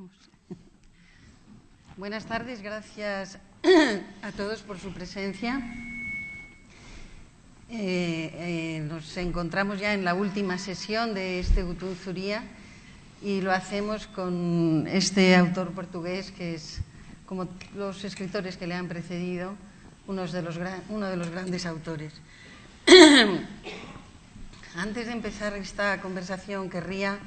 Empezamos. Buenas tardes, gracias a todos por su presencia. Nos encontramos ya en la última sesión de este Gutun Zuria y lo hacemos con este autor portugués que es, como los escritores que le han precedido, uno de los grandes autores. Antes de empezar esta conversación querría,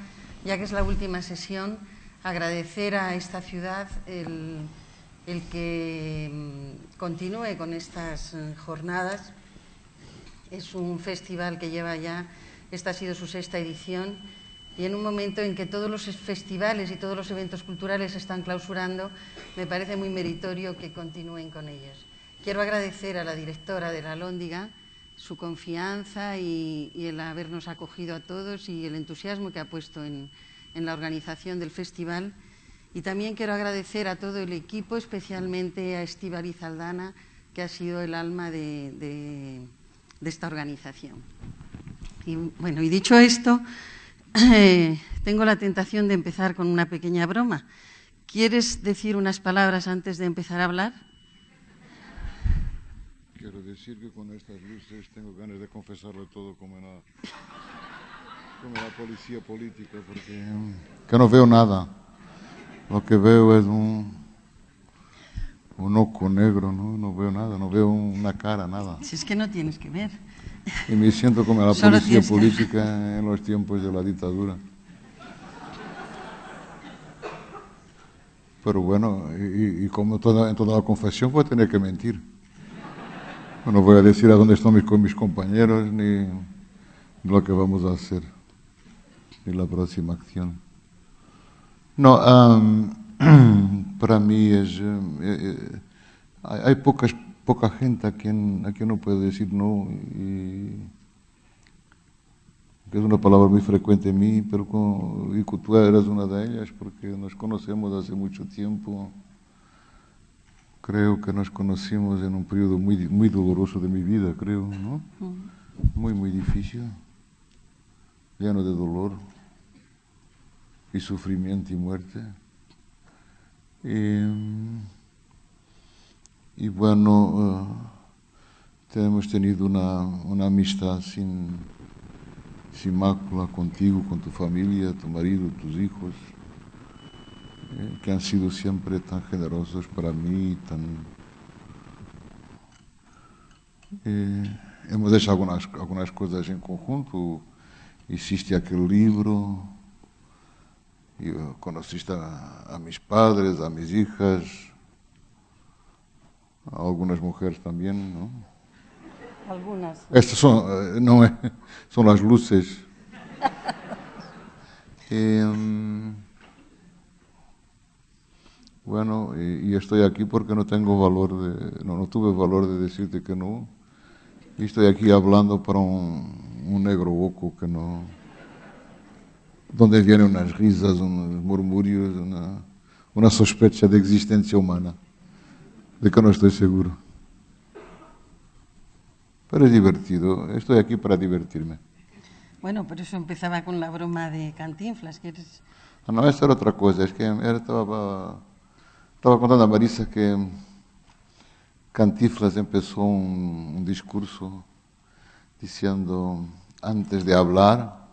ya que es la última sesión, agradecer a esta ciudad el que continúe con estas jornadas. Es un festival que lleva ya, esta ha sido su 6ª edición, y en un momento en que todos los festivales y todos los eventos culturales se están clausurando, me parece muy meritorio que continúen con ellos. Quiero agradecer a la directora de la Alhóndiga su confianza y el habernos acogido a todos y el entusiasmo que ha puesto en la organización del festival. Y también quiero agradecer a todo el equipo, especialmente a Estíbaliz Aldana, que ha sido el alma de esta organización. Y bueno, y dicho esto, tengo la tentación de empezar con una pequeña broma. ¿Quieres decir unas palabras antes de empezar a hablar? Quiero decir que con estas luces tengo ganas de confesarlo todo como la policía política, porque que no veo nada. Lo que veo es un ojo negro, no veo nada, no veo una cara, nada. Si es que no tienes que ver. Y me siento como la policía política en los tiempos de la dictadura. Pero bueno, y como en toda la confesión voy a tener que mentir. No voy a decir a dónde están mis compañeros, ni lo que vamos a hacer, ni la próxima acción. No, para mí hay poca gente a quien no puedo decir no, y que es una palabra muy frecuente en mí, pero y tú eras una de ellas, porque nos conocemos hace mucho tiempo. Creo que nos conocimos en un periodo muy doloroso de mi vida, creo, ¿no? Muy difícil, lleno de dolor y sufrimiento y muerte. Y bueno, hemos tenido una amistad sin mácula contigo, con tu familia, tu marido, tus hijos, que han sido siempre tan generosos para mí, hemos hecho algunas cosas en conjunto. Hiciste aquel libro, conociste a mis padres, a mis hijas, a algunas mujeres también, ¿no? Algunas. Estas son las luces. Bueno, y estoy aquí porque no tuve valor de decirte que no. Y estoy aquí hablando para un negro oco que no, donde vienen unas risas, unos murmurios, una sospecha de existencia humana, de que no estoy seguro. Pero es divertido, estoy aquí para divertirme. Bueno, por eso empezaba con la broma de Cantinflas. ¿Quieres? No, esta era otra cosa, es que estaba contando a Marisa que Cantinflas empezó un discurso diciendo, antes de hablar,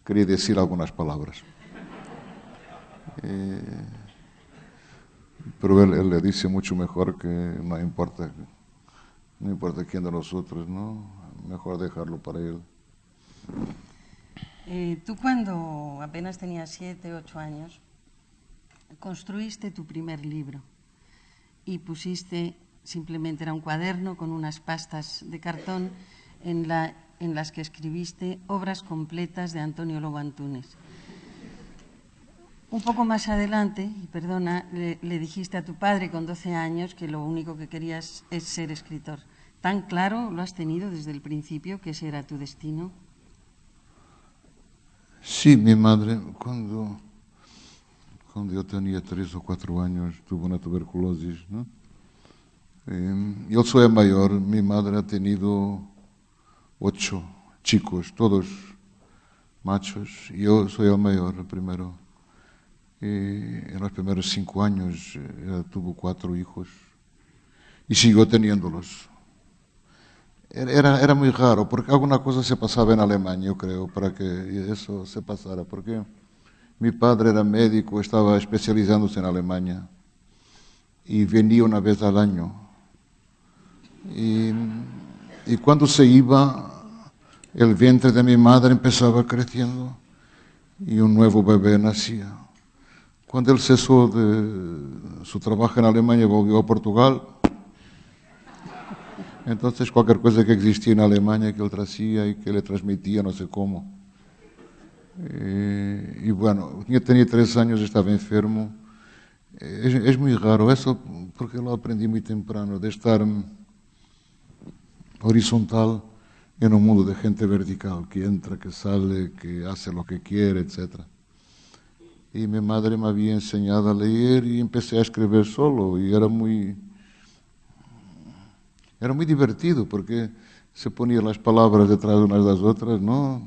quería decir algunas palabras. Pero él le dice mucho mejor que no importa quién de nosotros, ¿no? Mejor dejarlo para él. Tú cuando apenas tenías 7, 8 años, construiste tu primer libro y pusiste, simplemente era un cuaderno con unas pastas de cartón en las que escribiste obras completas de Antonio Lobo Antunes. Un poco más adelante, y perdona, le dijiste a tu padre con 12 años que lo único que querías es ser escritor. ¿Tan claro lo has tenido desde el principio que ese era tu destino? Sí, mi madre, cuando yo tenía 3 o 4 años, tuvo una tuberculosis, ¿no? Yo soy el mayor, mi madre ha tenido 8 chicos, todos machos, y yo soy el mayor, el primero. En los primeros 5 años tuvo 4 hijos y siguió teniéndolos. Era muy raro, porque alguna cosa se pasaba en Alemania, yo creo, para que eso se pasara, porque mi padre era médico, estaba especializándose en Alemania y venía una vez al año. Y cuando se iba, el vientre de mi madre empezaba creciendo y un nuevo bebé nacía. Cuando él cesó de su trabajo en Alemania y volvió a Portugal, entonces cualquier cosa que existía en Alemania que él traía y que le transmitía, no sé cómo. Y bueno, yo tenía 3 años, estaba enfermo. Es muy raro eso, porque lo aprendí muy temprano, de estar horizontal en un mundo de gente vertical, que entra, que sale, que hace lo que quiere, etc. Y mi madre me había enseñado a leer y empecé a escribir solo, y era muy divertido, porque se ponían las palabras detrás de unas de las otras, ¿no?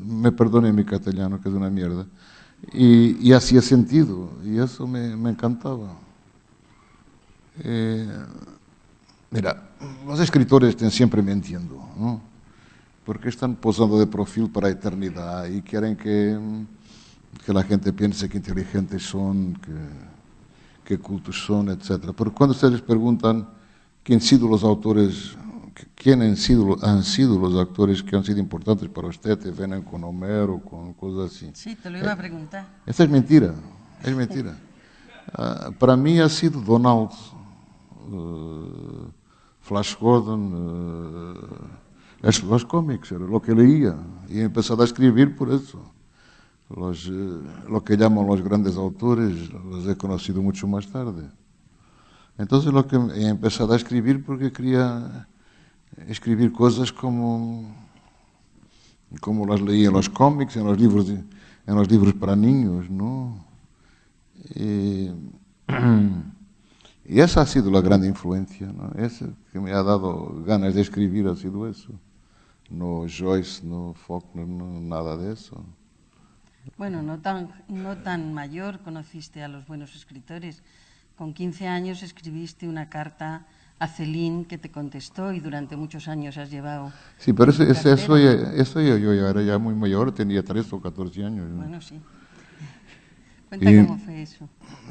Me perdone mi castellano, que es una mierda. Y hacía sentido, y eso me encantaba. Mira, los escritores están siempre mintiendo, ¿no? Porque están posando de perfil para la eternidad y quieren que la gente piense que inteligentes son, que cultos son, etc. Pero cuando ustedes preguntan quién han sido los actores que han sido importantes para usted, te vienen con Homero, con cosas así. Sí, te lo iba a preguntar. Esa es mentira, es mentira. Para mí ha sido Donald, Flash Gordon, los cómics, era lo que leía, y he empezado a escribir por eso. Lo que llaman los grandes autores los he conocido mucho más tarde. Entonces lo que he empezado a escribir porque quería escribir cosas como las leía en los cómics, en los libros para niños, ¿no? Y esa ha sido la gran influencia, ¿no? Esa que me ha dado ganas de escribir ha sido eso. No Joyce, no Faulkner, no nada de eso. Bueno, no tan mayor conociste a los buenos escritores. Con 15 años escribiste una carta a Celine que te contestó y durante muchos años has llevado. Sí, pero eso yo ya era ya muy mayor, tenía 13 o 14 años, ¿no? Bueno, sí. Cuenta cómo fue eso.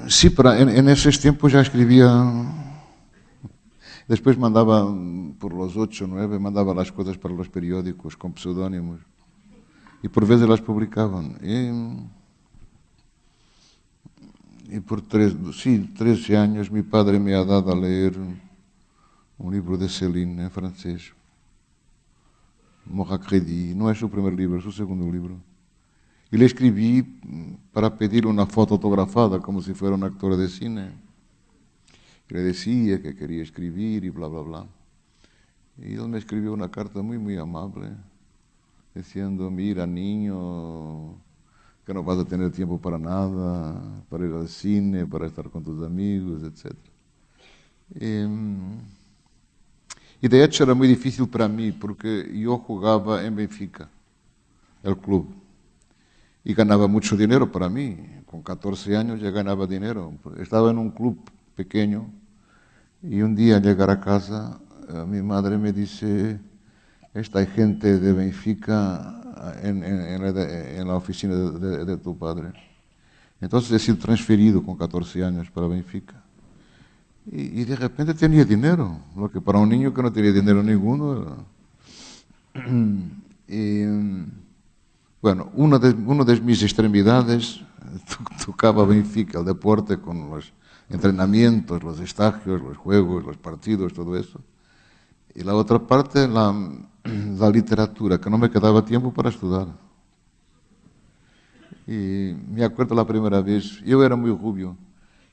Sí, pero en esos tiempos ya escribía. Después mandaba, por los 8 o 9, mandaba las cosas para los periódicos con pseudónimos. Y por veces las publicaban. Y por 13 años mi padre me ha dado a leer un libro de Céline en francés. Mort à crédit. No es su primer libro, es su segundo libro. Y le escribí para pedir una foto autografada, como si fuera un actor de cine. Y le decía que quería escribir y bla, bla, bla. Y él me escribió una carta muy, muy amable, diciendo, mira, niño, que no vas a tener tiempo para nada, para ir al cine, para estar con tus amigos, etc. Y de hecho era muy difícil para mí, porque yo jugaba en Benfica, el club, y ganaba mucho dinero para mí. Con 14 años ya ganaba dinero. Estaba en un club pequeño y un día al llegar a casa mi madre me dice, esta gente de Benfica en la oficina de tu padre. Entonces he sido transferido con 14 años para Benfica. Y de repente tenía dinero, lo que para un niño que no tenía dinero ninguno era. Y, bueno, una de mis extremidades tocaba Benfica, el deporte con los entrenamientos, los estagios, los juegos, los partidos, todo eso. Y la otra parte, la literatura, que no me quedaba tiempo para estudiar. Y me acuerdo la primera vez, yo era muy rubio,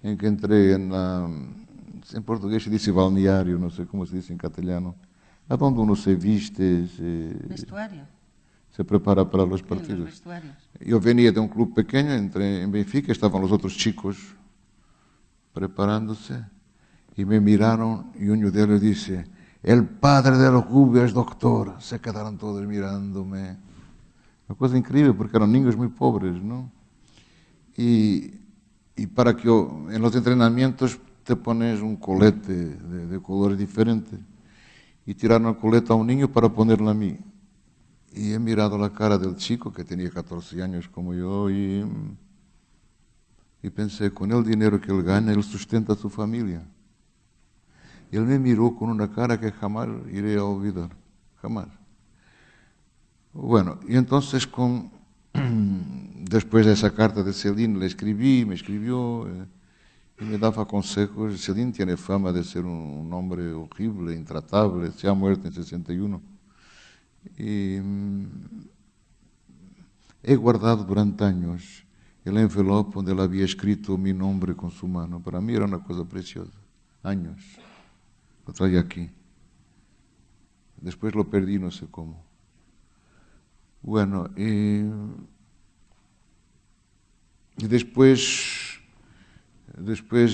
en que entré en portugués se dice balneario, no sé cómo se dice en castellano, a donde uno se viste, se prepara para los partidos. Yo venía de un club pequeño, entré en Benfica, estaban los otros chicos preparándose, y me miraron, y uno de ellos dice, el padre del rubio es doctor. Se quedaron todos mirándome. Una cosa increíble, porque eran niños muy pobres, ¿no? Y Y para que en los entrenamientos te pones un colete de colores diferentes. Y tiraron el colete a un niño para ponerlo a mí. Y he mirado la cara del chico, que tenía 14 años como yo, y pensé, con el dinero que él gana, él sustenta a su familia. Y él me miró con una cara que jamás iré a olvidar, jamás. Bueno, y entonces después de esa carta de Céline, le escribí, me escribió y me daba consejos. Céline tiene fama de ser un hombre horrible, intratable, se ha muerto en 61. Y he guardado durante años el envelope donde él había escrito mi nombre con su mano. Para mí era una cosa preciosa, años. Lo traía aquí. Después lo perdí, no sé cómo. Bueno, y después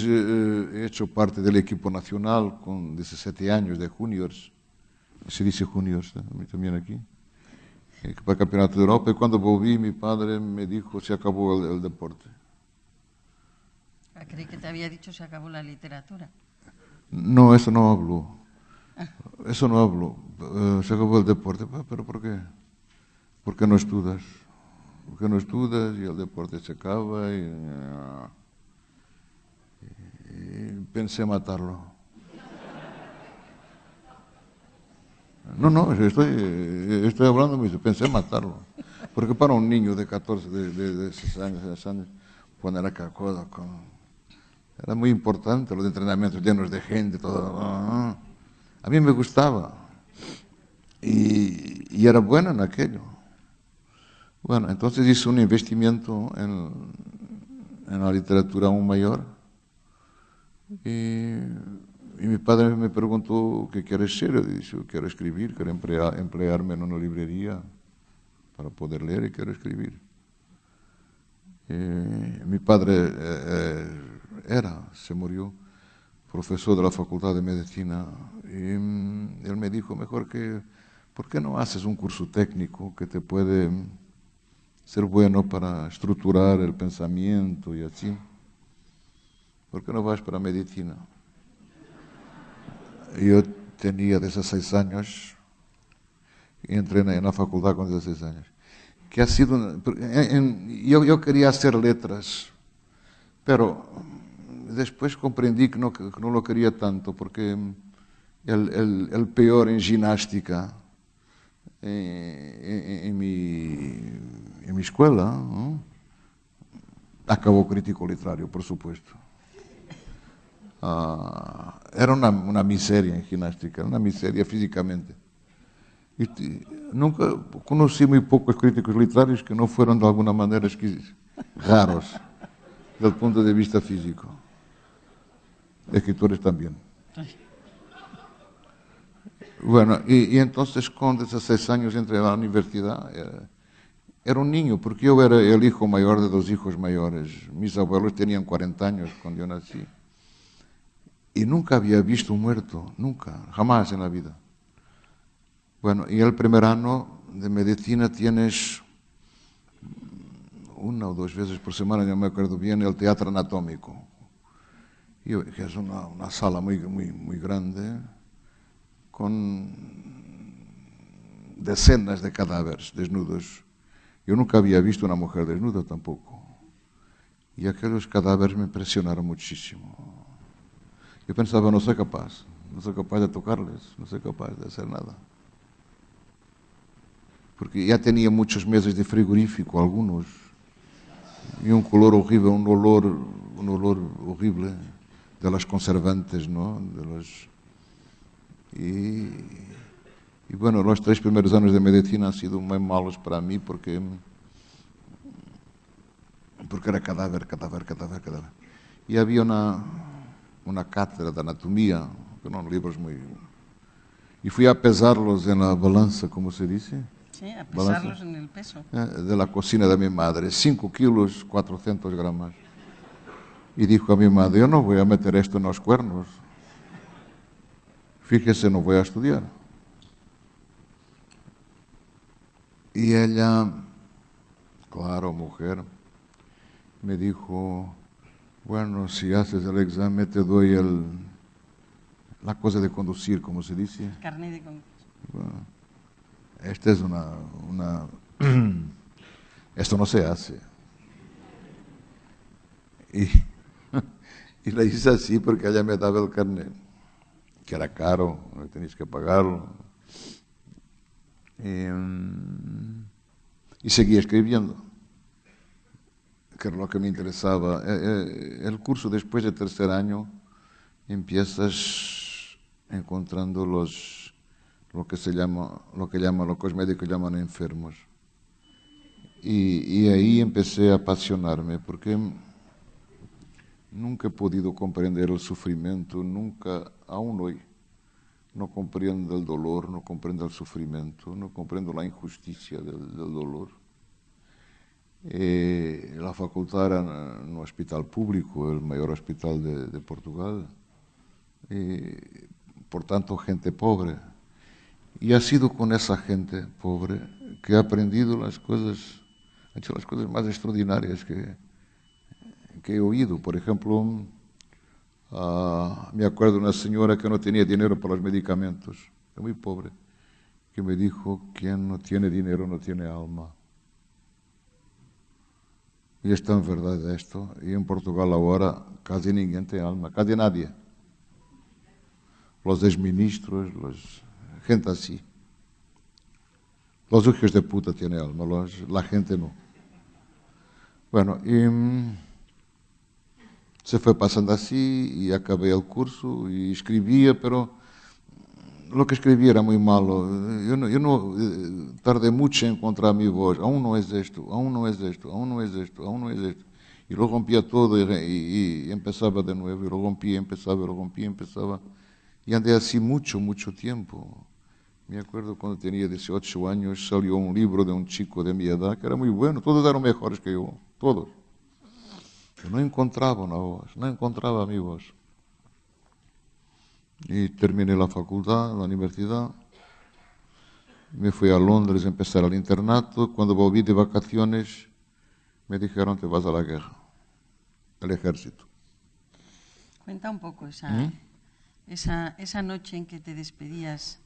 he hecho parte del equipo nacional con 17 años de juniors. Se dice juniors, también aquí. Para el Campeonato de Europa. Y cuando volví, mi padre me dijo, se acabó el deporte. Creí que te había dicho se acabó la literatura. No, eso no hablo. Eso no hablo. Se acabó el deporte. ¿Pero por qué? ¿Por qué no estudias? ¿Por qué no estudias y el deporte se acaba? Y pensé matarlo. No, estoy hablando, pensé matarlo. Porque para un niño de 14, de 6 años, poner aquella cosa era muy importante, los entrenamientos llenos de gente, todo. A mí me gustaba. Y era bueno en aquello. Bueno, entonces hice un investimiento en la literatura aún mayor. Y mi padre me preguntó, ¿qué quieres ser? Yo dije, quiero escribir, quiero emplearme en una librería para poder leer y quiero escribir. Mi padre se murió, profesor de la Facultad de Medicina, y él me dijo, ¿por qué no haces un curso técnico que te puede ser bueno para estructurar el pensamiento y así? ¿Por qué no vas para medicina? Yo tenía 16 años y entré en la facultad con 16 años. Que ha sido, yo quería hacer letras, pero después comprendí que no lo quería tanto, porque el peor en ginástica en mi escuela, ¿no? Acabó crítico literario, por supuesto. Era una miseria en ginástica, una miseria físicamente. Nunca conocí muy pocos críticos literarios que no fueron de alguna manera raros, desde el punto de vista físico. Escritores también. Bueno, y entonces con 16 años entré a la universidad. Era un niño, porque yo era el hijo mayor de 2 hijos mayores. Mis abuelos tenían 40 años cuando yo nací. Y nunca había visto un muerto, nunca, jamás en la vida. Bueno, y el primer año de medicina tienes 1 o 2 veces por semana, no me acuerdo bien, el teatro anatómico. Que es una sala muy grande, con decenas de cadáveres desnudos. Yo nunca había visto una mujer desnuda tampoco. Y aquellos cadáveres me impresionaron muchísimo. Yo pensaba, no soy capaz de tocarles, no soy capaz de hacer nada. Porque ya tenía muchos meses de frigorífico, algunos, y un color horrible, un olor horrible de las conservantes, ¿no? Y bueno, los 3 primeros años de medicina han sido muy malos para mí porque era cadáver. Y había una cátedra de anatomía, que eran libros muy... Y fui a pesarlos en la balanza, como se dice. Sí, a pesarlos en el peso. De la cocina de mi madre, 5 kilos, 400 gramos. Y dijo a mi madre, yo no voy a meter esto en los cuernos. Fíjese, no voy a estudiar. Y ella, claro, mujer, me dijo, Bueno, si haces el examen te doy la cosa de conducir, como se dice. Carnet de conducir. Bueno, esta es esto no se hace. Y, y la hice así porque ella me daba el carnet, que era caro, tenías que pagarlo. Y seguía escribiendo, que era lo que me interesaba. El curso después del tercer año empiezas encontrando lo que los médicos llaman enfermos. Y ahí empecé a apasionarme, porque nunca he podido comprender el sufrimiento, nunca, aún hoy, no comprendo el dolor, no comprendo el sufrimiento, no comprendo la injusticia del dolor. La facultad era en un hospital público, el mayor hospital de Portugal, por tanto gente pobre. Y ha sido con esa gente pobre que he aprendido las cosas más extraordinarias que he oído. Por ejemplo, me acuerdo de una señora que no tenía dinero para los medicamentos, muy pobre, que me dijo: quien no tiene dinero no tiene alma. Y es tan verdad esto. Y en Portugal ahora casi ninguém tem alma, casi nadie. Los exministros, gente así. Los hijos de puta tienen alma, la gente no. Bueno, y se fue pasando así y acabé el curso y escribía, pero lo que escribía era muy malo. Yo no tardé mucho en encontrar mi voz. Aún no es esto, aún no es esto, aún no es esto, aún no es esto. Y lo rompía todo y empezaba de nuevo, y lo rompía, empezaba, y lo rompía, empezaba. Y andé así mucho, mucho tiempo. Me acuerdo cuando tenía 18 años, salió un libro de un chico de mi edad que era muy bueno, todos eran mejores que yo, todos. Yo no encontraba una voz, no encontraba mi voz. Y terminé la facultad, la universidad, me fui a Londres a empezar el internato. Cuando volví de vacaciones, me dijeron: te vas a la guerra, al ejército. Cuenta un poco esa noche en que te despedías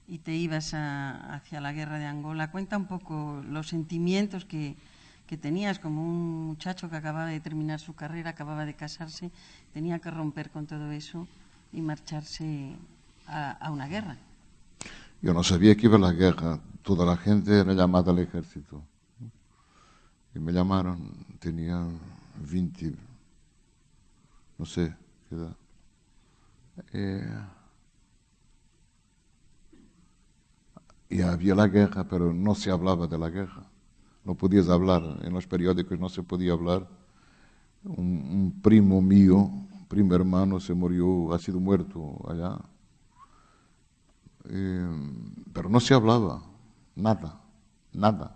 y te ibas hacia la guerra de Angola. Cuenta un poco los sentimientos que tenías como un muchacho que acababa de terminar su carrera, acababa de casarse, tenía que romper con todo eso y marcharse a una guerra. Yo no sabía que iba a la guerra, toda la gente era llamada al ejército. Y me llamaron, tenía 20, no sé qué edad. Y había la guerra, pero no se hablaba de la guerra. No podías hablar, en los periódicos no se podía hablar. Un primo mío, primo hermano, se murió, ha sido muerto allá. Pero no se hablaba, nada, nada.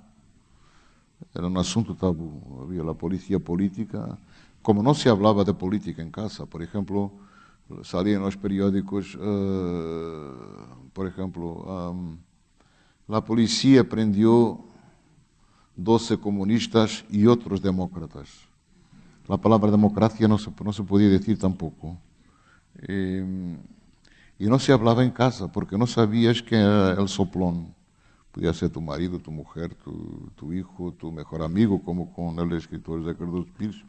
Era un asunto tabú. Había la policía política. Como no se hablaba de política en casa, por ejemplo, salían en los periódicos, por ejemplo, la policía prendió 12 comunistas y otros demócratas. La palabra democracia no se podía decir tampoco. Y no se hablaba en casa porque no sabías que era el soplón. Podía ser tu marido, tu mujer, tu hijo, tu mejor amigo, como con el escritor de Carlos Pires,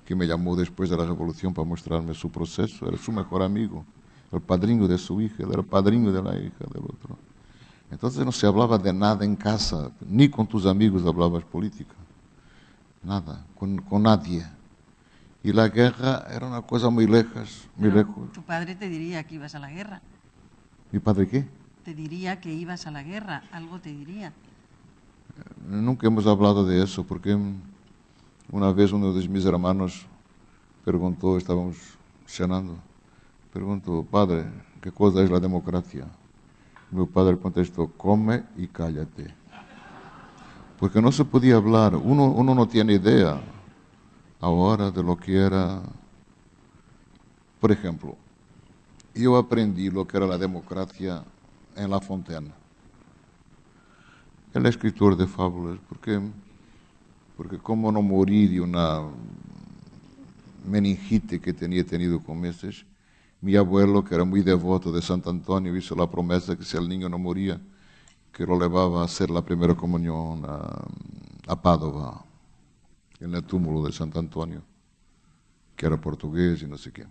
que me llamó después de la revolución para mostrarme su proceso. Era su mejor amigo, el padrino de su hija, era el padrino de la hija del otro. Entonces no se hablaba de nada en casa, ni con tus amigos hablabas política, nada, con nadie. Y la guerra era una cosa muy lejos, muy lejos. Tu padre te diría que ibas a la guerra. ¿Mi padre qué? Te diría que ibas a la guerra, algo te diría. Nunca hemos hablado de eso, porque una vez uno de mis hermanos preguntó, estábamos cenando, preguntó: padre, ¿qué cosa es la democracia? Mi padre contestó: come y cállate. Porque no se podía hablar, uno no tiene idea ahora de lo que era. Por ejemplo, yo aprendí lo que era la democracia en La Fontaine, el escritor de fábulas, porque como no morí de una meningite que tenía tenido con meses, mi abuelo, que era muy devoto de Santo Antonio, hizo la promesa que si el niño no moría, que lo llevaba a hacer la primera comunión a Padova, en el túmulo de Santo Antonio, que era portugués y no sé qué.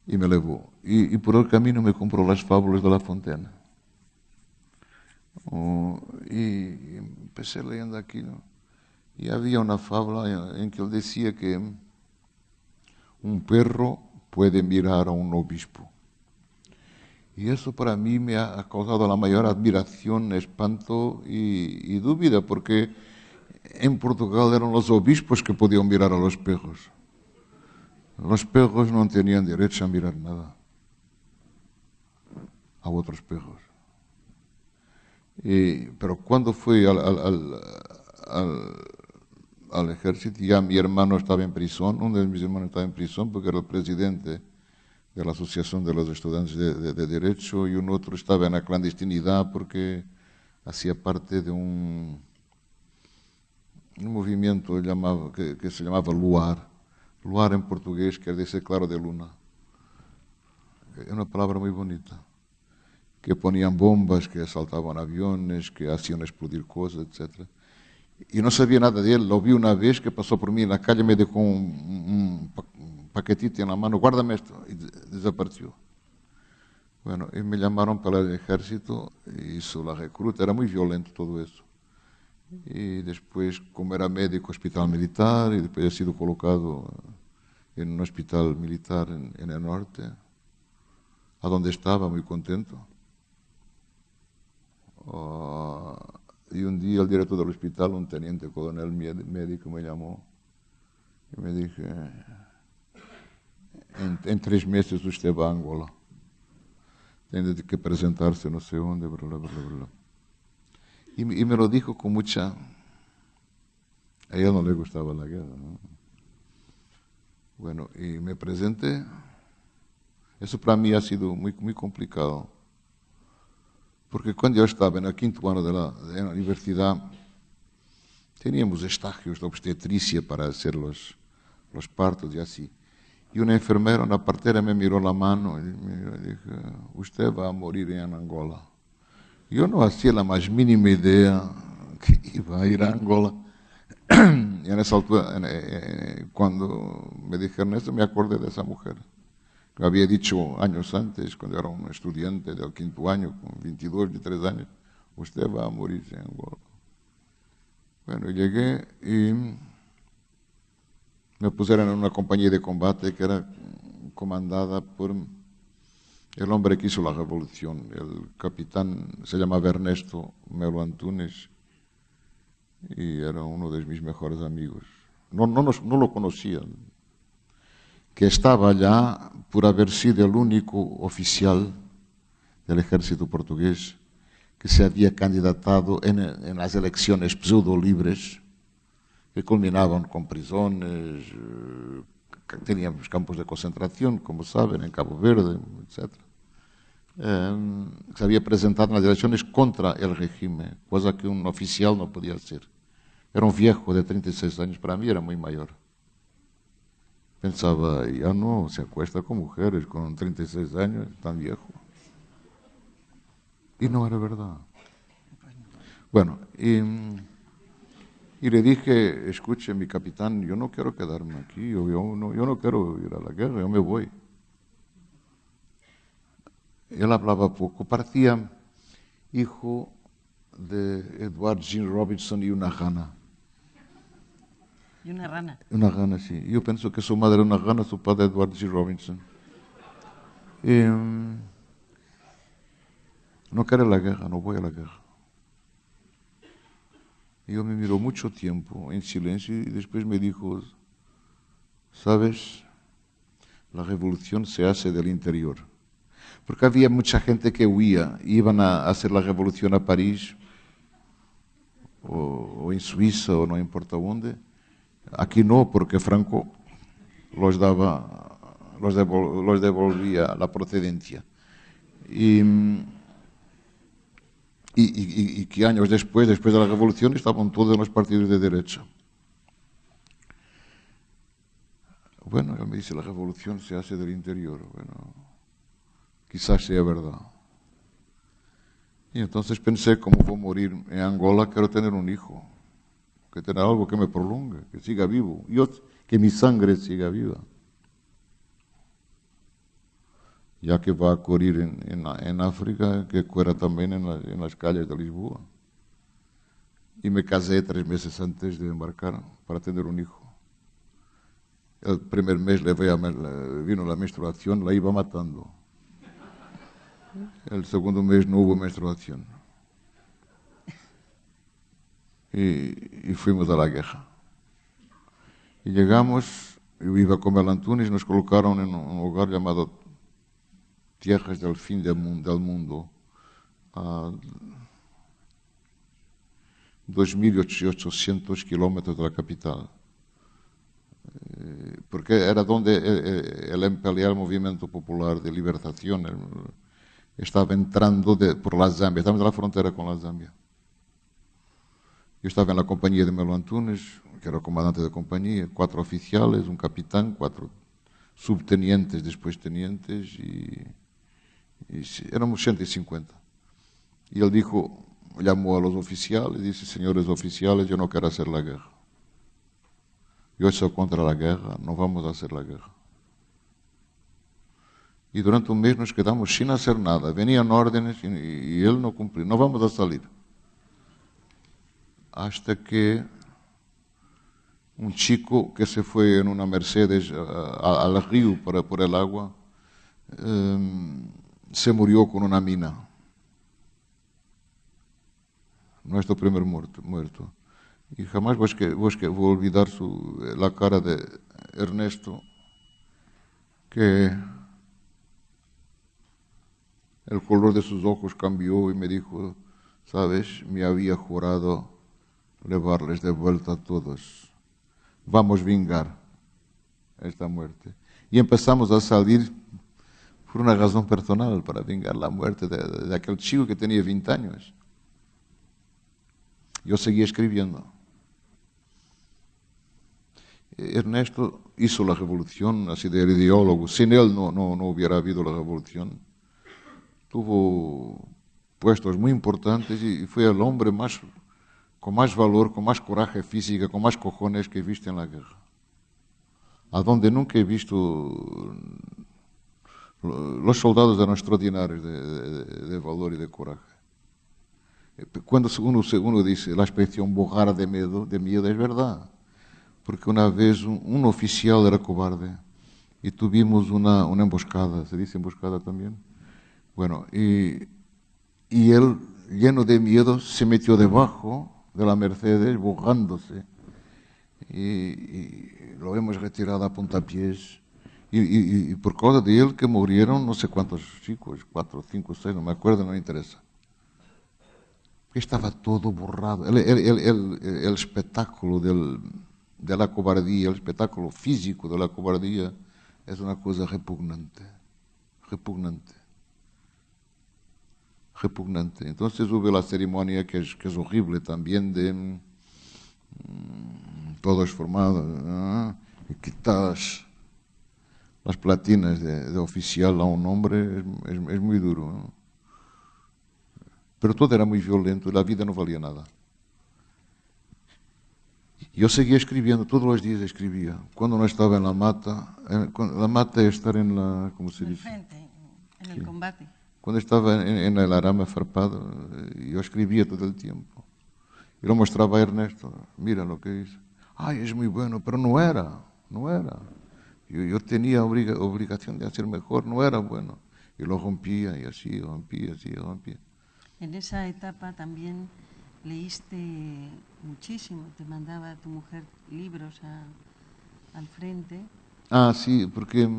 Y me llevó. Y por el camino me compró las fábulas de La Fontena. Y empecé leyendo aquí, ¿no? Y había una fábula en que él decía que un perro puede mirar a un obispo. Y eso para mí me ha causado la mayor admiración, espanto y duda, porque en Portugal eran los obispos que podían mirar a los perros. Los perros no tenían derecho a mirar nada a otros perros. Pero cuando fui al ejército, ya mi hermano estaba en prisión, uno de mis hermanos estaba en prisión porque era el presidente de la Asociación de los Estudiantes de Derecho, y un otro estaba en la clandestinidad porque hacía parte de un movimiento que se llamaba Luar. Luar en portugués quiere decir claro de luna. Es una palabra muy bonita. Que ponían bombas, que asaltaban aviones, que hacían explodir cosas, etc. Y no sabía nada de él. Lo vi una vez que pasó por mí en la calle, me dejó un paquetito en la mano, guárdame esto, y desapareció. Bueno, y me llamaron para el ejército, hizo la recruta, era muy violento todo eso. Y después, como era médico, hospital militar, y después he sido colocado en un hospital militar en el norte, a donde estaba muy contento. Y un día el director del hospital, un teniente coronel médico, me llamó y me dije, en 3 meses usted va a Angola, tiene que presentarse no sé dónde, bla, bla, bla, bla. Y me lo dijo con mucha... A ella no le gustaba la guerra, ¿no? Bueno, y me presenté. Eso para mí ha sido muy, muy complicado. Porque cuando yo estaba en el 5º año de la universidad, teníamos estágios de obstetricia para hacer los partos y así. Y una enfermera, una partera, me miró la mano y me dijo, usted va a morir en Angola. Yo no hacía la más mínima idea que iba a ir a Angola. Y en esa altura, cuando me dijeron eso, me acordé de esa mujer. Lo había dicho años antes, cuando era un estudiante del 5º año, con 22, 23 años, usted va a morir en Angola. Bueno, llegué y me pusieron en una compañía de combate que era comandada por el hombre que hizo la revolución. El capitán se llamaba Ernesto Melo Antunes y era uno de mis mejores amigos. No lo conocían, que estaba allá por haber sido el único oficial del ejército portugués que se había candidatado en las elecciones pseudo-libres, que culminaban con prisiones, teníamos campos de concentración, como saben, en Cabo Verde, etc. Se había presentado en las elecciones contra el régimen, cosa que un oficial no podía hacer. Era un viejo de 36 años, para mí era muy mayor. Pensaba, ya no, se acuesta con mujeres con 36 años, tan viejo. Y no era verdad. Bueno, y le dije, escuche, mi capitán, yo no quiero quedarme aquí, yo no quiero ir a la guerra, yo me voy. Él hablaba poco, parecía hijo de Edward Jean Robinson y una rana. ¿Y una rana? Una rana, sí. Yo pienso que su madre era una rana, su padre Edward G. Robinson. No quiero la guerra, no voy a la guerra. Y yo me miró mucho tiempo en silencio y después me dijo, ¿sabes? La revolución se hace del interior. Porque había mucha gente que huía, iban a hacer la revolución a París, o en Suiza, o no importa dónde. Aquí no, porque Franco los devolvía la procedencia. Y que años después de la revolución, estaban todos en los partidos de derecha. Bueno, él me dice, la revolución se hace del interior. Bueno, quizás sea verdad. Y entonces pensé, como voy a morir en Angola, quiero tener un hijo, que tener algo que me prolongue, que siga vivo, que mi sangre siga viva. Ya que va a correr en África, que corra también en las calles de Lisboa. Y me casé 3 meses antes de embarcar para tener un hijo. El primer mes vino la menstruación, la iba matando. El segundo mes no hubo menstruación. Y fuimos a la guerra. Y llegamos, yo iba con el Antunes, nos colocaron en un lugar llamado Tierras del Fin del Mundo, a 2.800 kilómetros de la capital. Porque era donde el MPLA, el Movimiento Popular de Libertación, estaba entrando por la Zambia, estamos en la frontera con la Zambia. Yo estaba en la compañía de Melo Antunes, que era el comandante de compañía, 4 oficiales, un capitán, 4 subtenientes, después tenientes, y éramos 150. Y él dijo, llamó a los oficiales, dice, señores oficiales, yo no quiero hacer la guerra. Yo soy contra la guerra, no vamos a hacer la guerra. Y durante un mes nos quedamos sin hacer nada. Venían órdenes y él no cumplió, no vamos a salir. Hasta que un chico que se fue en una Mercedes al río por el agua, se murió con una mina. Nuestro primer muerto. Y jamás voy a olvidar la cara de Ernesto, que el color de sus ojos cambió y me dijo, sabes, me había jurado llevarles de vuelta a todos. Vamos a vengar esta muerte. Y empezamos a salir por una razón personal, para vengar la muerte de aquel chico que tenía 20 años. Yo seguía escribiendo. Ernesto hizo la revolución, así de ideólogo. Sin él no hubiera habido la revolución. Tuvo puestos muy importantes y fue el hombre con más valor, con más coraje física, con más cojones que he visto en la guerra. A donde nunca he visto los soldados eran extraordinarios de valor y de coraje. Cuando uno dice la expresión borrar de miedo es verdad. Porque una vez un oficial era cobarde y tuvimos una emboscada, ¿se dice emboscada también? Bueno, y él, lleno de miedo, se metió debajo de la Mercedes, borrándose, y lo hemos retirado a puntapiés, y por causa de él que murieron no sé cuántos chicos, 4, 5, 6, no me acuerdo, no me interesa. Estaba todo borrado, el espectáculo de la cobardía, el espectáculo físico de la cobardía es una cosa repugnante. Entonces hubo la ceremonia que es horrible también de todos formados, ¿no? Y quitas las platinas de oficial a un hombre es muy duro, ¿no? Pero todo era muy violento y la vida no valía nada. Yo seguía escribiendo, todos los días escribía. Cuando no estaba en la mata, la mata es estar en la, ¿cómo se dice? Frente, en el combate. Cuando estaba en el arama farpado, yo escribía todo el tiempo. Y lo mostraba a Ernesto, mira lo que hice. Ay, es muy bueno, pero no era. Yo tenía obligación de hacer mejor, no era bueno. Y lo rompía y así, rompía. En esa etapa también leíste muchísimo, te mandaba tu mujer libros al frente. Ah, sí, porque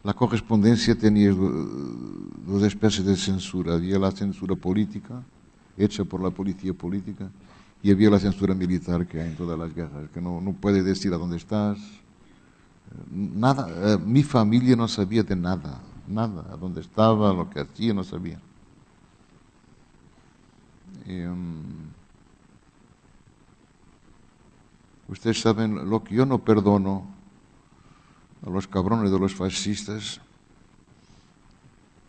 la correspondencia tenía 2 especies de censura. Había la censura política, hecha por la policía política, y había la censura militar que hay en todas las guerras, que no puedes decir a dónde estás. Nada, mi familia no sabía de nada, a dónde estaba, lo que hacía, no sabía. Ustedes saben, lo que yo no perdono a los cabrones de los fascistas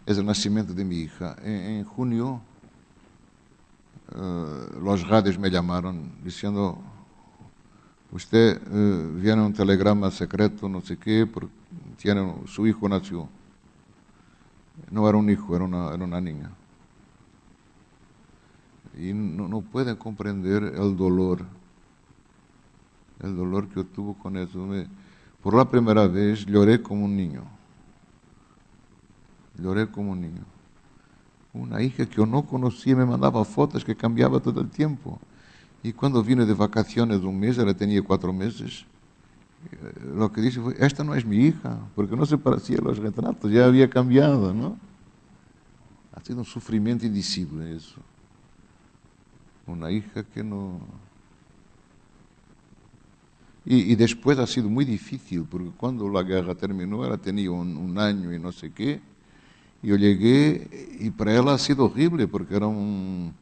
es el nacimiento de mi hija. En junio los radios me llamaron diciendo, usted viene un telegrama secreto, no sé qué, porque su hijo nació. No era un hijo, era una niña. Y no pueden comprender el dolor que yo tuve con eso. Por la primera vez lloré como un niño. Lloré como un niño. Una hija que yo no conocía me mandaba fotos que cambiaba todo el tiempo. Y cuando vine de vacaciones un mes, ella tenía 4 meses, lo que dice fue, esta no es mi hija, porque no se parecía a los retratos, ya había cambiado, ¿no? Ha sido un sufrimiento indecible eso. Una hija que no... Y después ha sido muy difícil, porque cuando la guerra terminó, ella tenía un año y no sé qué, y yo llegué, y para ella ha sido horrible, porque era un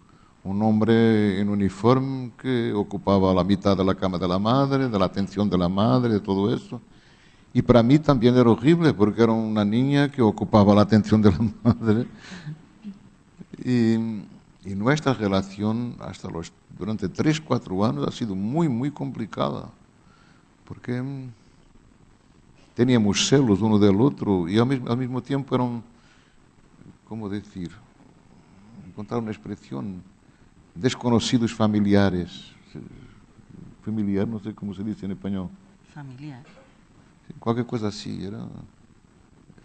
hombre en uniforme que ocupaba la mitad de la cama de la madre, de la atención de la madre, de todo eso. Y para mí también era horrible, porque era una niña que ocupaba la atención de la madre. Y nuestra relación durante 3, 4 años ha sido muy, muy complicada, porque teníamos celos uno del otro y al mismo tiempo eran, ¿cómo decir? Encontrar una expresión, desconocidos familiares. Familiar, no sé cómo se dice en español. Familiar. Cualquier cosa así. Era...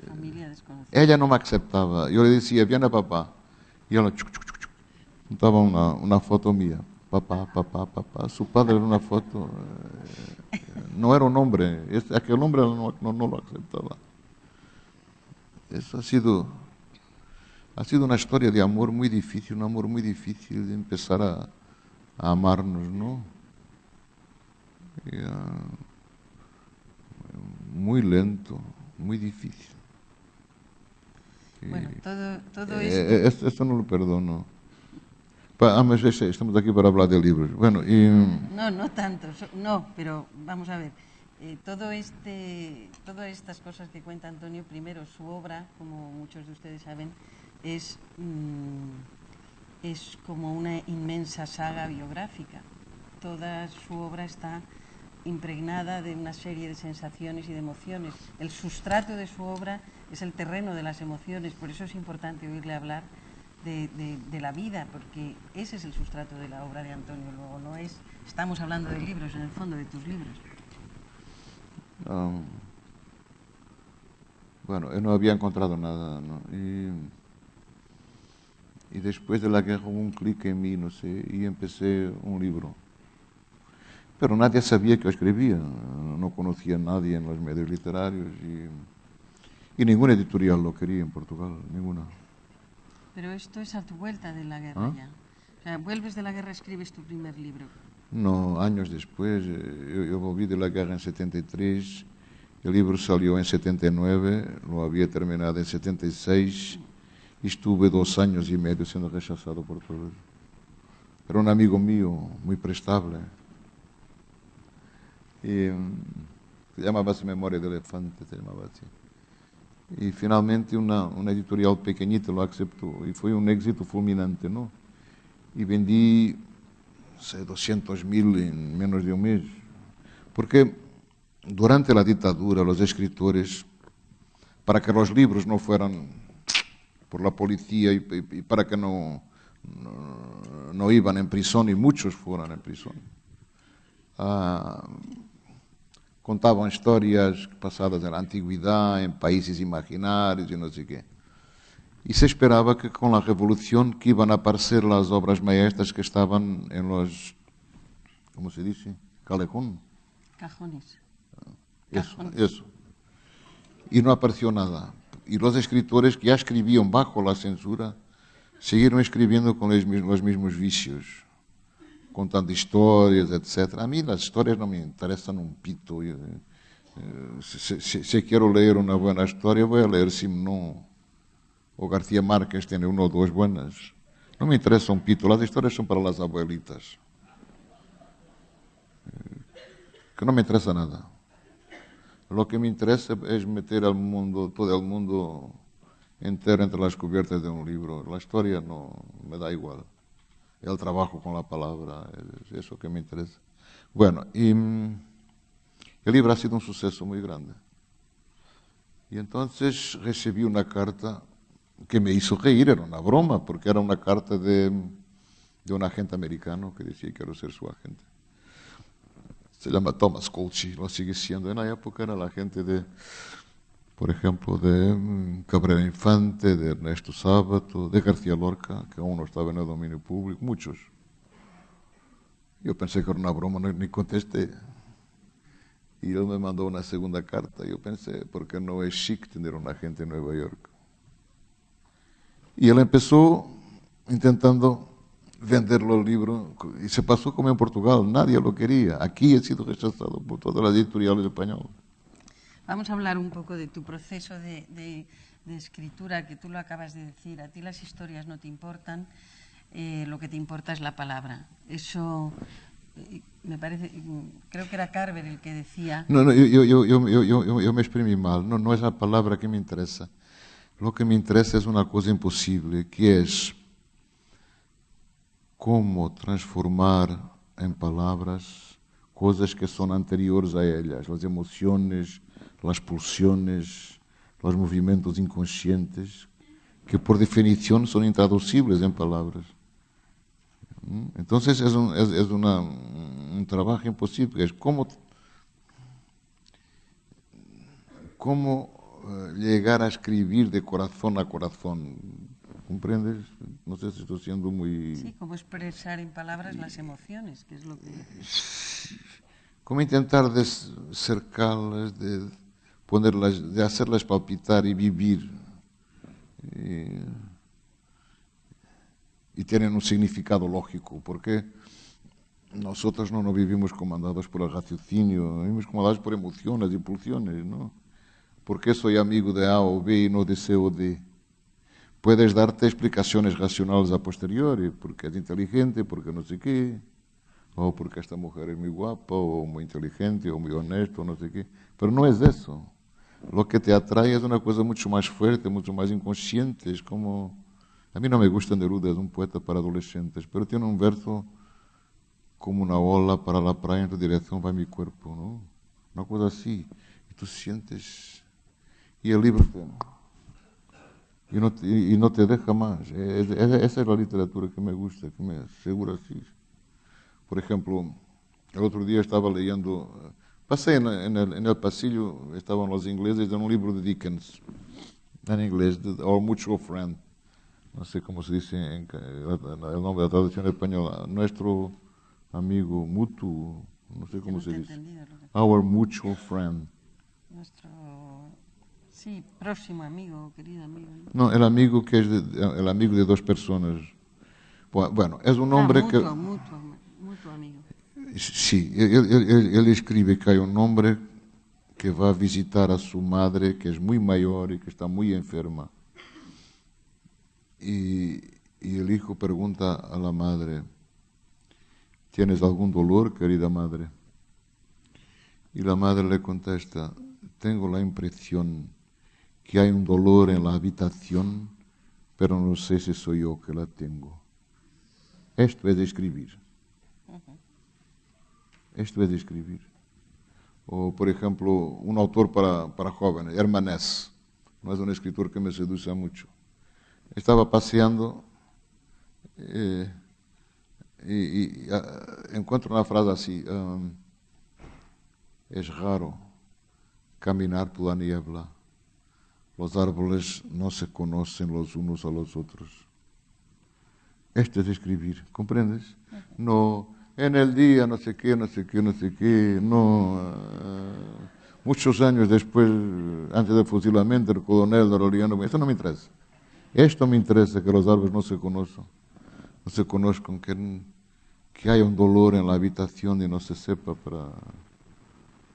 Familia desconocida. Ella no me aceptaba. Yo le decía, viene papá. Y ella juntaba una foto mía. Papá, papá, papá. Su padre era una foto. No era un hombre. Aquel hombre no lo aceptaba. Eso ha sido una historia de amor muy difícil, un amor muy difícil de empezar a amarnos, ¿no? Muy lento, muy difícil. Bueno, todo esto... Esto no lo perdono. Mas estamos aquí para hablar de libros. Bueno, No tanto, no, pero vamos a ver. Todas estas cosas que cuenta Antonio, primero su obra, como muchos de ustedes saben, es como una inmensa saga biográfica. Toda su obra está impregnada de una serie de sensaciones y de emociones. El sustrato de su obra es el terreno de las emociones, por eso es importante oírle hablar de la vida, porque ese es el sustrato de la obra de Antonio. Luego no es, estamos hablando de libros, en el fondo, de tus libros. Bueno, yo no había encontrado nada, ¿no? Y después de la guerra hubo un clic en mí, no sé, y empecé un libro. Pero nadie sabía que yo escribía, no conocía a nadie en los medios literarios y ninguna editorial lo quería en Portugal, ninguna. Pero esto es a tu vuelta de la guerra ya. O sea, vuelves de la guerra, escribes tu primer libro. No, años después, yo volví de la guerra en 73, el libro salió en 79, lo había terminado en 76 y estuve 2 años y medio siendo rechazado por todos. Era un amigo mío, muy prestable. Y se llamaba Memoria de Elefante, se llamaba así. Y finalmente una editorial pequeñita lo aceptó y fue un éxito fulminante, ¿no? Y vendí 200.000 en menos de un mes. Porque durante la dictadura los escritores, para que los libros no fueran por la policía y para que no iban en prisión, y muchos fueron en prisión, contaban historias pasadas en la antigüedad, en países imaginarios y no sé qué. Y se esperaba que con la revolución que iban a aparecer las obras maestras que estaban en los, ¿cómo se dice? Cajones. Eso. Y no apareció nada. Y los escritores que ya escribían bajo la censura siguieron escribiendo con los mismos vicios, contando historias, etc. A mí las historias no me interesan un pito. Si quiero leer una buena historia, voy a leer Simón o García Márquez, tiene 1 o 2 buenas. No me interesa un pito, las historias son para las Lo que me interesa es meter al mundo, todo el mundo entero entre las cubiertas de un libro. La historia no me da igual. El trabajo con la palabra, es eso que me interesa. Bueno, y el libro ha sido un suceso muy grande. Y entonces recibí una carta que me hizo reír, era una broma, porque era una carta de un agente americano que decía: quiero ser su agente. Se llama Thomas Colchi, lo sigue siendo. En la época era la gente de, por ejemplo, de Cabrera Infante, de Ernesto Sábato, de García Lorca, que aún no estaba en el dominio público, muchos. Yo pensé que era una broma, ni contesté. Y él me mandó una segunda carta. Yo pensé, porque no es chic tener un agente en Nueva York. Y él empezó intentando venderlo el libro, y se pasó como en Portugal, nadie lo quería. Aquí ha sido rechazado por todas las editoriales españolas. Vamos a hablar un poco de tu proceso de escritura, que tú lo acabas de decir. A ti las historias no te importan, lo que te importa es la palabra. Eso me parece, creo que era Carver el que decía... No, yo me exprimí mal, no es la palabra que me interesa. Lo que me interesa es una cosa imposible, que es cómo transformar en palabras cosas que son anteriores a ellas, las emociones, las pulsiones, los movimientos inconscientes, que por definición son intraducibles en palabras. Entonces es un trabajo imposible, es cómo llegar a escribir de corazón a corazón. ¿Comprendes? No sé si estoy siendo muy... Sí, cómo expresar en palabras las emociones, que es lo que... Cómo intentar cercarlas, de ponerlas, de hacerlas palpitar y vivir. Y tienen un significado lógico, porque nosotros no nos vivimos comandados por el raciocinio, vivimos comandados por emociones y pulsiones, ¿no? ¿Por qué soy amigo de A o B y no de C o D? Puedes darte explicaciones racionales a posteriori, porque es inteligente, porque no sé qué, o porque esta mujer es muy guapa, o muy inteligente, o muy honesta, o no sé qué. Pero no es eso. Lo que te atrae es una cosa mucho más fuerte, mucho más inconsciente. Es como... A mí no me gusta Neruda, es un poeta para adolescentes, pero tiene un verso como una ola para la playa, en tu dirección va mi cuerpo, ¿no? Una cosa así. Y tú sientes... Y el libro y no te deja más. Esa es la literatura que me gusta, que me asegura así. Por ejemplo, el otro día estaba leyendo, pasé en el pasillo, estaban los ingleses en un libro de Dickens, en inglés, Our Mutual Friend. No sé cómo se dice el nombre de la traducción española. Nuestro amigo mutuo, no sé cómo se dice. Our Mutual Friend. Nuestro... Sí, próximo amigo, querido amigo. No, el amigo que es el amigo de dos personas. Bueno, es un hombre que... Mutuo amigo. Sí, él escribe que hay un hombre que va a visitar a su madre, que es muy mayor y que está muy enferma. Y el hijo pregunta a la madre: ¿tienes algún dolor, querida madre? Y la madre le contesta: tengo la impresión que hay un dolor en la habitación, pero no sé si soy yo que la tengo. Esto es escribir. Esto es escribir. O, por ejemplo, un autor para jóvenes, Hermann Hesse, no es un escritor que me seduce mucho. Estaba paseando y encuentro una frase así: es raro caminar por la niebla. Los árboles no se conocen los unos a los otros. Esto es escribir, ¿comprendes? No, en el día no sé qué, no. Muchos años después, antes del fusilamiento, el coronel Doroliano, esto no me interesa. Esto me interesa, que los árboles no se conozcan, que haya un dolor en la habitación y no se sepa,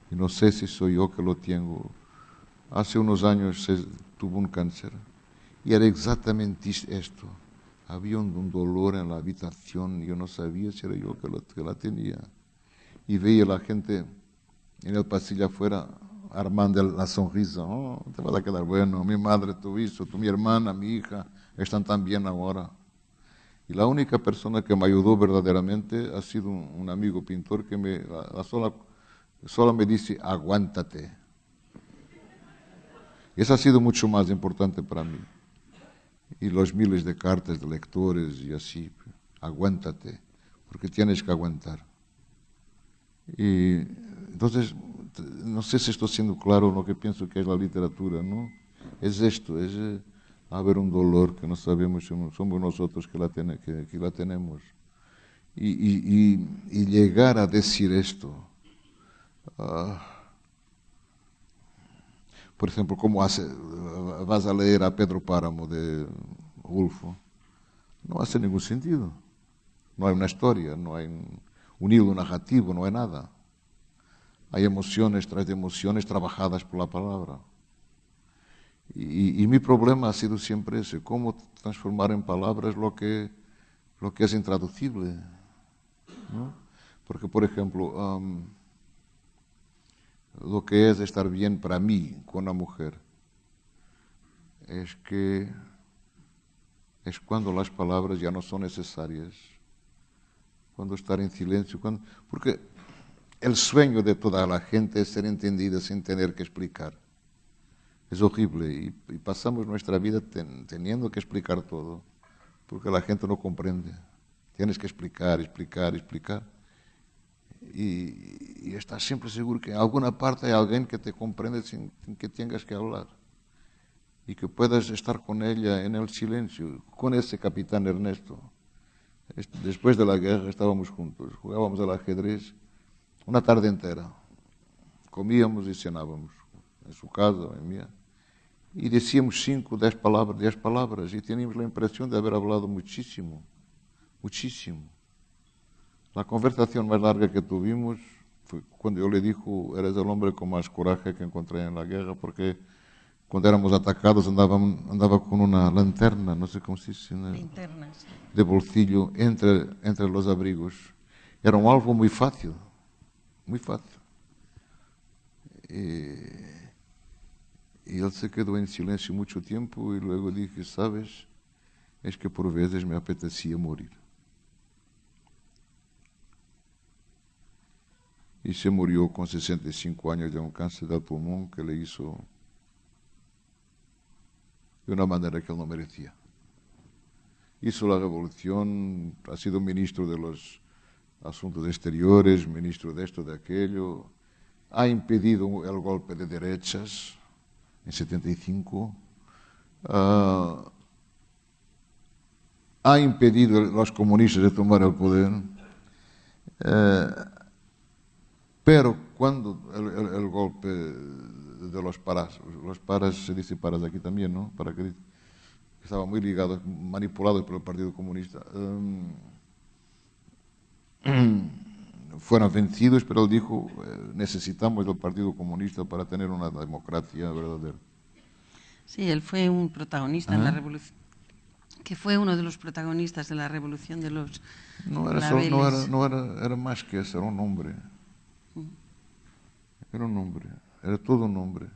y no sé si soy yo que lo tengo. Hace unos años tuvo un cáncer y era exactamente esto. Había un dolor en la habitación y yo no sabía si era yo que la tenía. Y veía la gente en el pasillo afuera armando la sonrisa, oh, te vas a quedar bueno, mi madre, tu hijo, mi hermana, mi hija, están tan bien ahora. Y la única persona que me ayudó verdaderamente ha sido un amigo pintor que solo me dice, aguántate. Eso ha sido mucho más importante para mí. Y los miles de cartas de lectores y así, aguántate, porque tienes que aguantar. Y entonces, no sé si estoy siendo claro en lo que pienso que es la literatura, ¿no? Es esto, es haber un dolor que no sabemos si somos nosotros que la tenemos. Y llegar a decir esto. Por ejemplo, como vas a leer a Pedro Páramo de Rulfo, no hace ningún sentido. No hay una historia, no hay un hilo narrativo, no hay nada. Hay emociones tras de emociones trabajadas por la palabra. Y mi problema ha sido siempre ese, cómo transformar en palabras lo que es intraducible, ¿no? Porque, por ejemplo, lo que es estar bien para mí con una mujer es cuando las palabras ya no son necesarias, cuando estar en silencio, porque el sueño de toda la gente es ser entendida sin tener que explicar. Es horrible y pasamos nuestra vida teniendo que explicar todo, porque la gente no comprende. Tienes que explicar. Y estás siempre seguro que en alguna parte hay alguien que te comprende sin que tengas que hablar. Y que puedas estar con ella en el silencio, con ese capitán Ernesto. Después de la guerra estábamos juntos, jugábamos al ajedrez una tarde entera. Comíamos y cenábamos, en su casa, en mía. Y decíamos 5, 10 palabras, y teníamos la impresión de haber hablado muchísimo. La conversación más larga que tuvimos fue cuando yo le dijo, eres el hombre con más coraje que encontré en la guerra, porque cuando éramos atacados andaba con una lanterna, no sé cómo se dice, Linterna, sí. de bolsillo entre los abrigos. Era un algo muy fácil. Y él se quedó en silencio mucho tiempo y luego dije, ¿sabes? Es que por veces me apetecía morir. Y se murió con 65 años de un cáncer del pulmón que le hizo de una manera que él no merecía. Hizo la revolución, ha sido ministro de los Asuntos Exteriores, ministro de esto, de aquello, ha impedido el golpe de derechas en 75, ha impedido a los comunistas de tomar el poder, pero cuando el golpe de los paras se dice paras aquí también, ¿no? Para que estaba muy ligado, manipulado por el Partido Comunista, fueron vencidos, pero él dijo, necesitamos del Partido Comunista para tener una democracia verdadera. Sí, él fue un protagonista en la revolución, que fue uno de los protagonistas de la revolución de los claveles. Era más que eso, era un hombre. Era un hombre, era todo un hombre.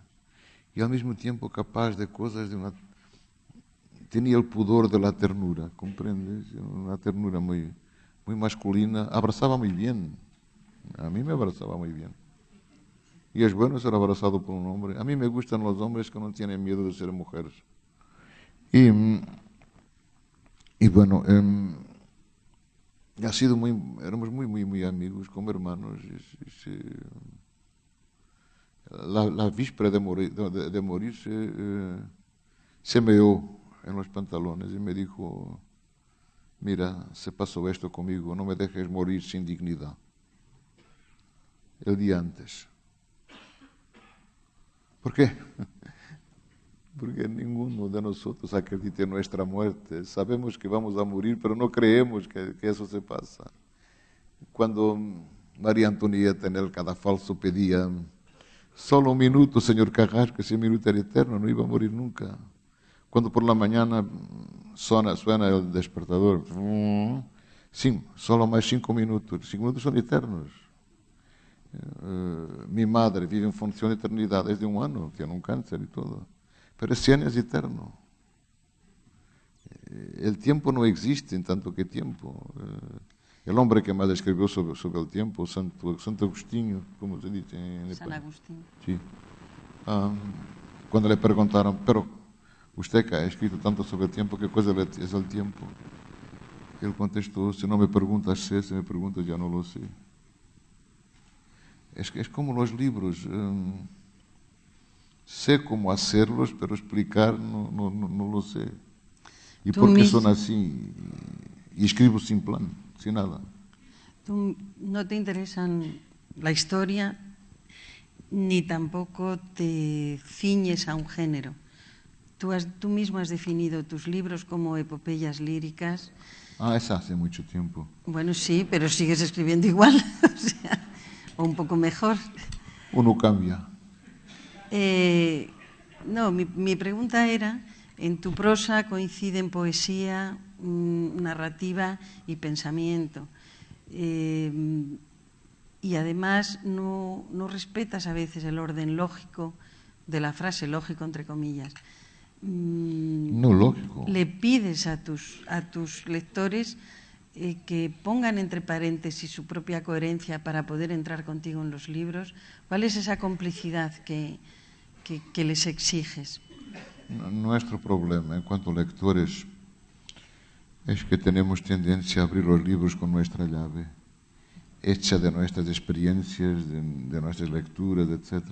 Y al mismo tiempo capaz de cosas tenía el pudor de la ternura, ¿comprendes? Una ternura muy masculina, abrazaba muy bien. A mí me abrazaba muy bien. Y es bueno ser abrazado por un hombre. A mí me gustan los hombres que no tienen miedo de ser mujeres. Y bueno, éramos muy amigos, como hermanos. La víspera de morir se meó en los pantalones y me dijo, mira, se pasó esto conmigo, no me dejes morir sin dignidad. El día antes. ¿Por qué? Porque ninguno de nosotros acredita en nuestra muerte. Sabemos que vamos a morir, pero no creemos que eso se pasa. Cuando María Antonieta en el cadafalso pedía, solo un minuto, señor Carrasco, ese minuto era eterno, no iba a morir nunca. Cuando por la mañana suena el despertador, sí, solo más 5 minutos. 5 minutos son eternos. Mi madre vive en función de eternidad desde un año, tiene un cáncer y todo. Pero ese año es eterno. El tiempo no existe en tanto que tiempo. El hombre que más escribió sobre el tiempo, Santo Agustín, como se dice en español. San Agustín. Sí. Cuando le preguntaron, pero usted que ha escrito tanto sobre el tiempo, ¿qué cosa es el tiempo? Él contestó, si no me preguntas sé, si me preguntas ya no lo sé. Es como los libros. Sé cómo hacerlos, pero explicar no lo sé. ¿Y por qué son así? Y escribo sin plan, sin nada. ¿Tú no te interesan la historia ni tampoco te ciñes a un género? Tú mismo has definido tus libros como epopeyas líricas. Eso hace mucho tiempo. Bueno, sí, pero sigues escribiendo igual, o un poco mejor. Uno cambia. No, mi pregunta era, en tu prosa coinciden poesía, narrativa y pensamiento. Y además no respetas a veces el orden lógico de la frase, lógico entre comillas. No lógico. Le pides a tus lectores que pongan entre paréntesis su propia coherencia para poder entrar contigo en los libros. ¿Cuál es esa complicidad que les exiges? Nuestro problema en cuanto a lectores es que tenemos tendencia a abrir los libros con nuestra llave, hecha de nuestras experiencias, de nuestras lecturas, etc.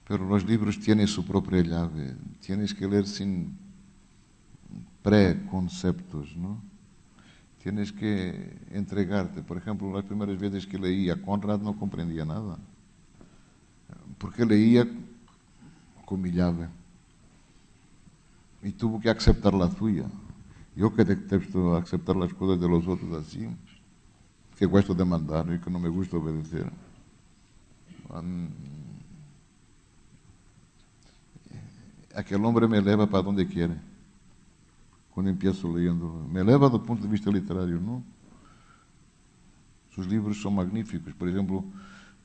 Pero los libros tienen su propia llave, tienes que leer sin preconceptos, ¿no? Tienes que entregarte. Por ejemplo, las primeras veces que leía Conrad no comprendía nada, porque leía con mi llave y tuvo que aceptar la suya. Yo que detesto aceptar las cosas de los otros así, que gosto de mandar y que no me gusta obedecer. Aquel hombre me eleva para donde quiere. Cuando empiezo leyendo, me eleva do punto de vista literario, ¿no? Sus libros son magníficos. Por ejemplo,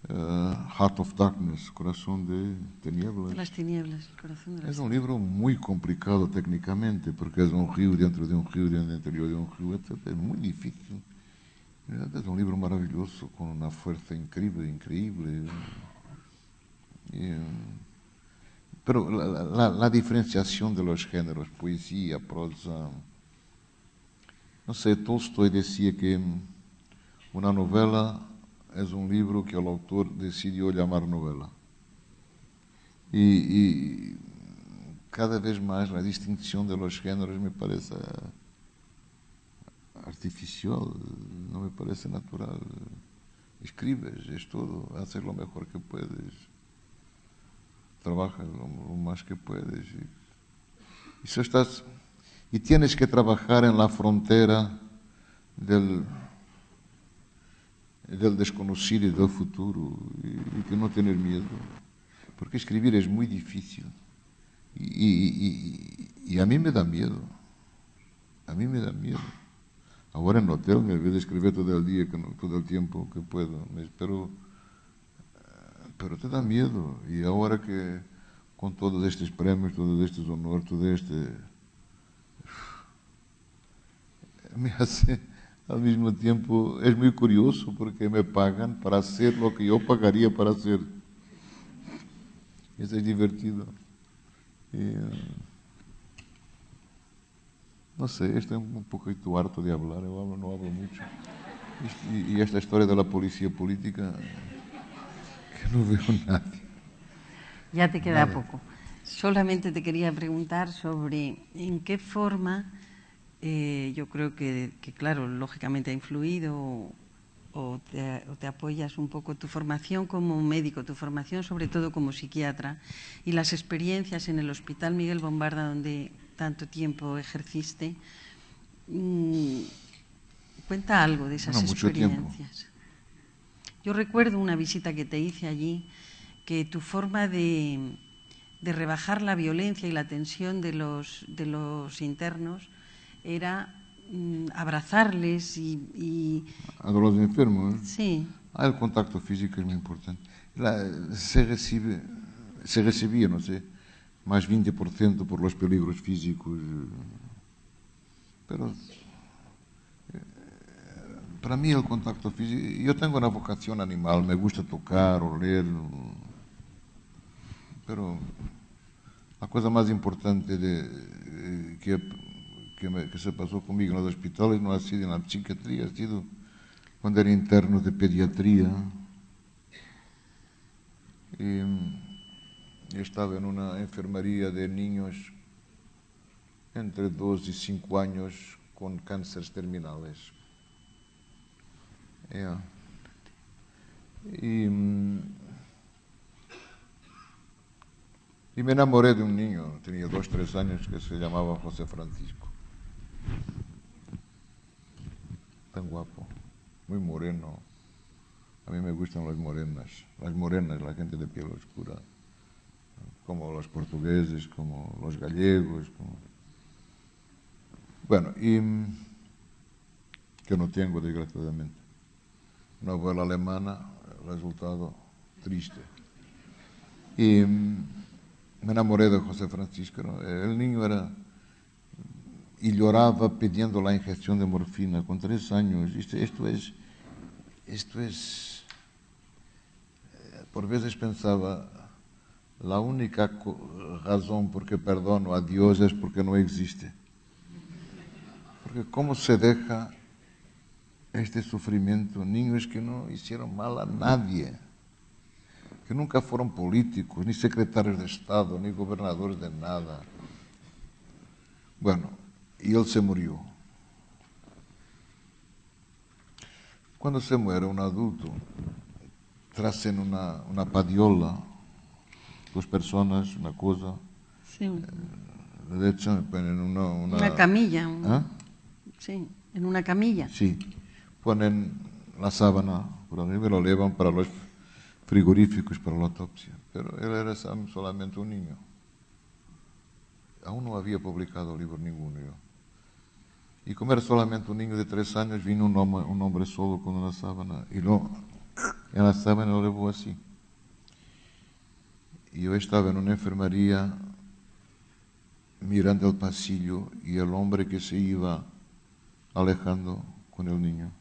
Heart of Darkness, Corazón de Tinieblas. Las tinieblas, el corazón de las Es un libro muy complicado técnicamente, porque es un río dentro de un río, dentro del interior de un río, etc. Es muy difícil. Es un libro maravilloso, con una fuerza increíble. Pero la diferenciación de los géneros, poesía, prosa... No sé, Tolstoy decía que una novela es un libro que el autor decidió llamar novela. Y cada vez más la distinción de los géneros me parece artificial, no me parece natural. Escribes, es todo, haces lo mejor que puedes, trabajas lo más que puedes. Y tienes que trabajar en la frontera del desconocido y del futuro, y que no tener miedo, porque escribir es muy difícil, y a mí me da miedo, Ahora en el hotel me olvido de escribir todo el día, todo el tiempo que puedo, pero te da miedo, y ahora que con todos estos premios, todos estos honores, me hace... Al mismo tiempo, es muy curioso porque me pagan para hacer lo que yo pagaría para hacer. Eso es divertido. No sé, estoy un poquito harto de hablar, no hablo mucho. Y esta historia de la policía política, que no veo nadie. Ya te queda poco. Solamente te quería preguntar sobre en qué forma... yo creo que, claro, lógicamente ha influido o te apoyas un poco tu formación como médico, tu formación sobre todo como psiquiatra y las experiencias en el Hospital Miguel Bombarda donde tanto tiempo ejerciste. Cuenta algo de esas experiencias. Yo recuerdo una visita que te hice allí, que tu forma de rebajar la violencia y la tensión de los internos era abrazarles y... A los enfermos, ¿eh? Sí. El contacto físico es muy importante. Se recibía, no sé, más 20% por los peligros físicos. Pero para mí el contacto físico, yo tengo una vocación animal, me gusta tocar, oler, pero la cosa más importante que se pasó conmigo en los hospitales no ha sido en la psiquiatría, ha sido cuando era interno de pediatría. Y estaba en una enfermería de niños entre 2 y 5 años con cánceres terminales. Y me enamoré de un niño, tenía 2, 3 años, que se llamaba José Francisco. Tan guapo, muy moreno. A mí me gustan las morenas, la gente de piel oscura, como los portugueses, como los gallegos. Bueno, y que no tengo, desgraciadamente. Una abuela alemana, resultado triste. Y me enamoré de José Francisco, ¿no? El niño era... y lloraba pidiendo la inyección de morfina con 3 años. Esto es... Por veces pensaba, la única razón por que perdono a Dios es porque no existe. Porque cómo se deja este sufrimiento, niños que no hicieron mal a nadie, que nunca fueron políticos, ni secretarios de Estado, ni gobernadores de nada. Bueno, y él se murió. Cuando se muere un adulto, tracen una padiola, 2 personas, una cosa. Sí. De hecho, ponen una camilla. Sí, en una camilla. Sí, ponen la sábana por arriba y lo llevan para los frigoríficos para la autopsia. Pero él era solamente un niño. Aún no había publicado libro ninguno yo. Y como era solamente un niño de 3 años, vino un hombre solo con una sábana y en la sábana lo llevó así. Y yo estaba en una enfermería mirando el pasillo y el hombre que se iba alejando con el niño.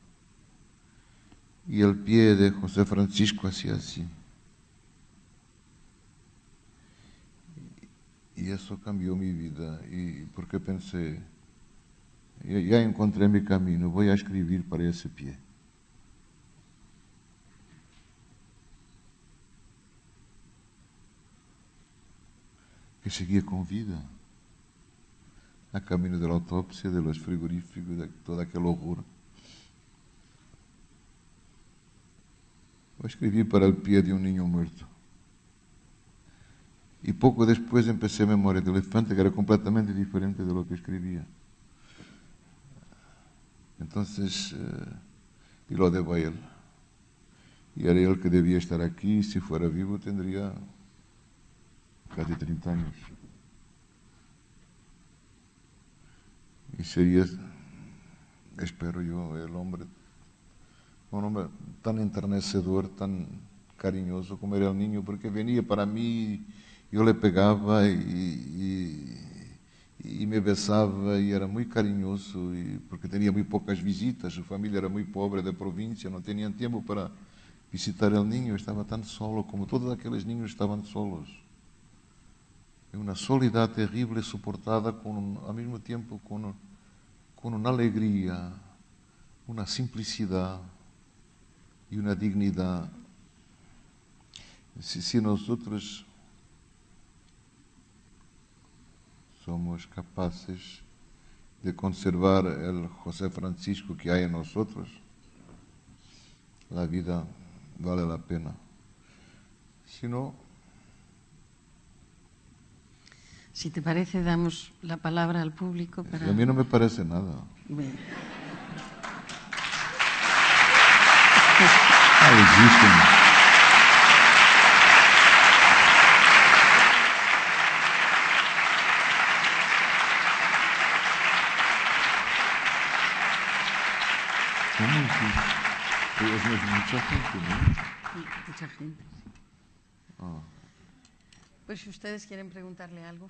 Y el pie de José Francisco hacía así. Y eso cambió mi vida, y porque pensé, ya encontré mi camino, voy a escribir para ese pie. Que seguía con vida, a camino de la autopsia, de los frigoríficos, de todo aquel horror. Voy a escribir para el pie de un niño muerto. Y poco después empecé Memoria de Elefante, que era completamente diferente de lo que escribía. Entonces, y lo debo a él. Y era él que debía estar aquí, y si fuera vivo tendría casi 30 años. Y sería, espero yo, un hombre tan enternecedor, tan cariñoso como era el niño, porque venía para mí, yo le pegaba y me besaba y era muy cariñoso, porque tenía muy pocas visitas, su familia era muy pobre de provincia, no tenían tiempo para visitar al niño, estaba tan solo como todos aquellos niños estaban solos. Una soledad terrible soportada al mismo tiempo con una alegría, una simplicidad y una dignidad. Si nosotros somos capaces de conservar el José Francisco que hay en nosotros, la vida vale la pena. Si no... Si te parece, damos la palabra al público para... A mí no me parece nada. Bien. Existen. ¿Cómo existe? Pues mucha gente, ¿no? Sí, mucha gente. Sí. Ah. Pues si ustedes quieren preguntarle algo.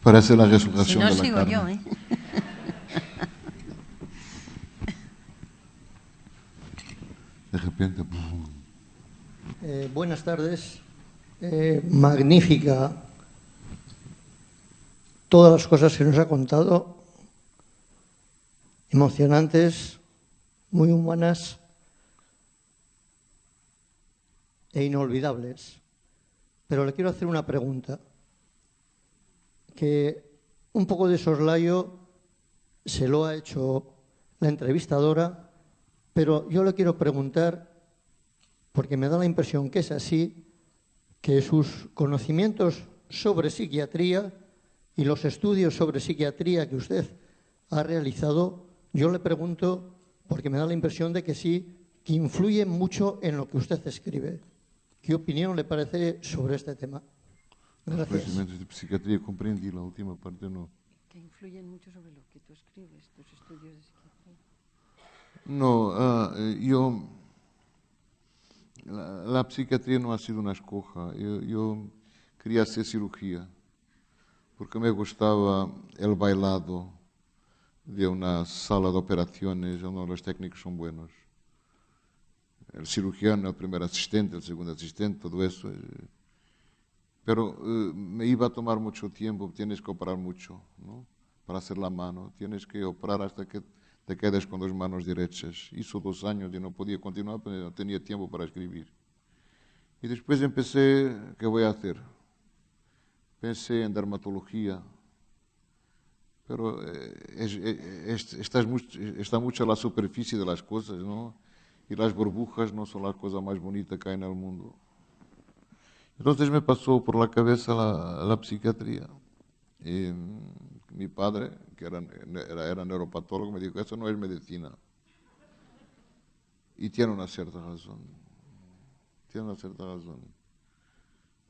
Parece la resurrección Si no, de la sigo carne. yo, ¿eh? De repente... Buenas tardes. Magnífica todas las cosas que nos ha contado, emocionantes, muy humanas e inolvidables. Pero le quiero hacer una pregunta, que un poco de soslayo se lo ha hecho la entrevistadora, pero yo le quiero preguntar, porque me da la impresión que es así, que sus conocimientos sobre psiquiatría y los estudios sobre psiquiatría que usted ha realizado, yo le pregunto, porque me da la impresión de que sí, que influyen mucho en lo que usted escribe. ¿Qué opinión le parece sobre este tema? Los Gracias. conocimientos de psiquiatría comprendí, la última parte no. Que influyen mucho sobre lo que tú escribes, tus estudios de psiquiatría. No, yo... La psiquiatría no ha sido una escoja. Yo quería hacer cirugía porque me gustaba el bailado de una sala de operaciones donde los técnicos son buenos. El cirujano, el primer asistente, el segundo asistente, todo eso. Pero me iba a tomar mucho tiempo, tienes que operar mucho, ¿no? Para hacer la mano, tienes que operar hasta que te quedes con 2 manos derechas. Hizo 2 años y no podía continuar porque no tenía tiempo para escribir. Y después empecé, ¿qué voy a hacer? Pensé en dermatología, pero está mucho a la superficie de las cosas, ¿no? Y las burbujas no son la cosa más bonita que hay en el mundo. Entonces me pasó por la cabeza la psiquiatría. Y mi padre, que era neuropatólogo, me dijo, eso no es medicina. Y tiene una cierta razón. Tiene una cierta razón.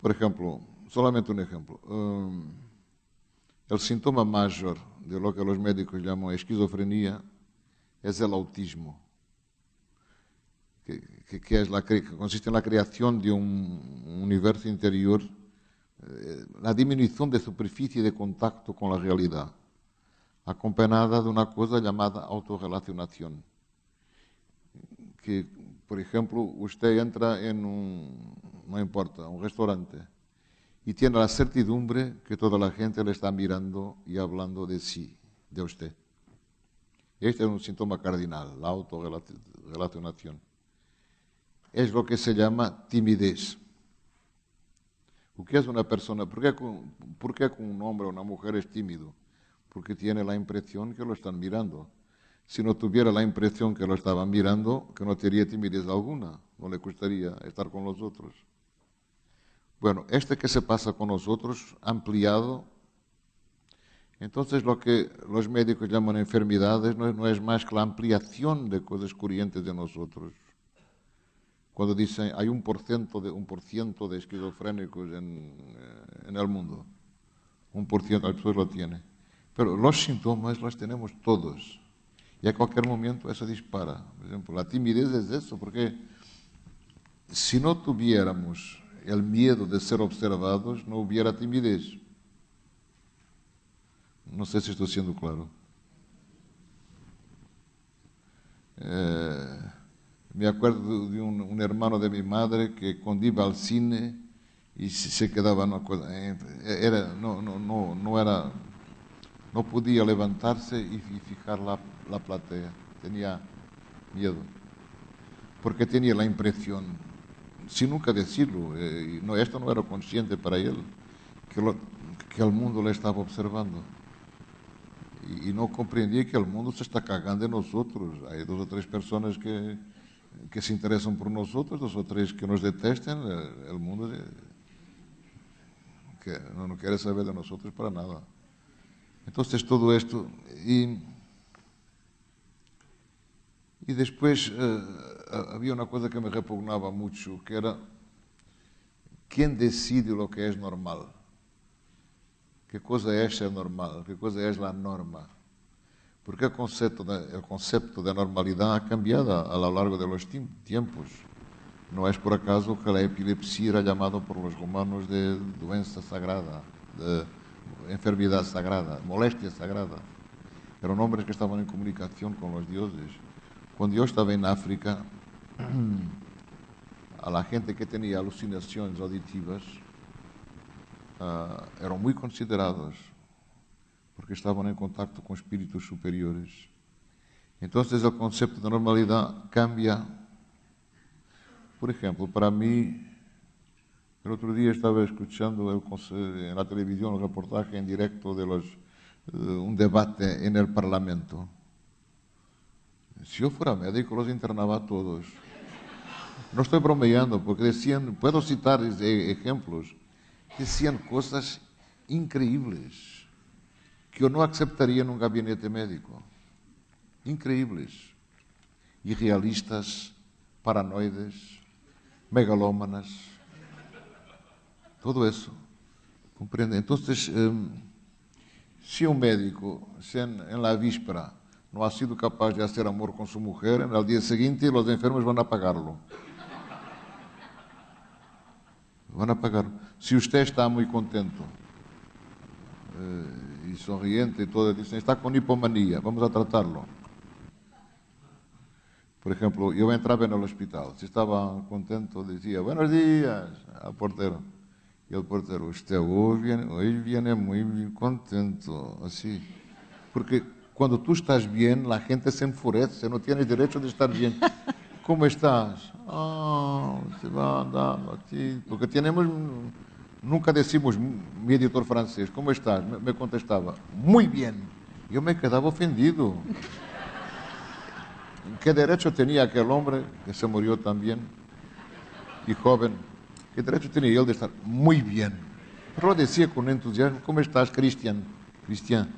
Por ejemplo, solamente un ejemplo. El síntoma mayor de lo que los médicos llaman esquizofrenia es el autismo, que consiste en la creación de un universo interior, la disminución de superficie de contacto con la realidad, acompañada de una cosa llamada autorrelacionación. Que, por ejemplo, usted entra en no importa, un restaurante y tiene la certidumbre que toda la gente le está mirando y hablando de sí, de usted. Este es un síntoma cardinal, la autorrelacionación. Es lo que se llama timidez. ¿O qué es una persona? ¿Por qué un hombre o una mujer es tímido? Porque tiene la impresión que lo están mirando. Si no tuviera la impresión que lo estaban mirando, que no tendría timidez alguna, no le gustaría estar con los otros. Bueno, que se pasa con nosotros, ampliado, entonces lo que los médicos llaman enfermedades no es más que la ampliación de cosas corrientes de nosotros. Cuando dicen hay 1% de esquizofrénicos en el mundo, 1% al lo tiene. Pero los síntomas los tenemos todos. Y a cualquier momento eso dispara. Por ejemplo, la timidez es eso, porque si no tuviéramos el miedo de ser observados, no hubiera timidez. No sé si estoy siendo claro. Me acuerdo de un hermano de mi madre que cuando iba al cine y se quedaba una cosa, no podía levantarse y fijar la platea. Tenía miedo, porque tenía la impresión, sin nunca decirlo, esto no era consciente para él, que el mundo le estaba observando. Y no comprendía que el mundo se está cagando en nosotros. Hay 2 o 3 personas que se interesan por nosotros, 2 o 3 que nos detestan. El mundo que no quiere saber de nosotros para nada. Entonces todo esto... Y después había una cosa que me repugnaba mucho, que era ¿quién decide lo que es normal? ¿Qué cosa es ser normal? ¿Qué cosa es la norma? Porque el concepto de normalidad ha cambiado a lo largo de los tiempos. No es por acaso que la epilepsia era llamado por los romanos de doença sagrada, de enfermedad sagrada, molestia sagrada. Eran hombres que estaban en comunicación con los dioses. Cuando yo estaba en África, a la gente que tenía alucinaciones auditivas eran muy considerados porque estaban en contacto con espíritus superiores. Entonces el concepto de normalidad cambia. Por ejemplo, para mí, el otro día estaba escuchando en la televisión un reportaje en directo de un debate en el Parlamento. Si yo fuera médico, los internaba a todos. No estoy bromeando, porque decían, puedo citar ejemplos, decían cosas increíbles que yo no aceptaría en un gabinete médico. Increíbles. Irrealistas, paranoides, megalómanas, todo eso. ¿Comprende? Entonces, si un médico, en la víspera, no ha sido capaz de hacer amor con su mujer, en el día siguiente los enfermos van a pagarlo. Van a pagar. Si usted está muy contento y sonriente y todo, dicen, está con hipomanía, vamos a tratarlo. Por ejemplo, yo entraba en el hospital, si estaba contento decía, buenos días al portero. Y el portero, usted hoy viene muy contento, así. Porque cuando tú estás bien, la gente se enfurece, no tienes derecho de estar bien. ¿Cómo estás? Se va andando así. Porque nunca decimos, mi editor francés, ¿cómo estás? Me contestaba, muy bien. Yo me quedaba ofendido. ¿Qué derecho tenía aquel hombre, que se murió también, y joven, qué derecho tenía él de estar muy bien? Pero lo decía con entusiasmo, ¿cómo estás, Cristian? Cristian,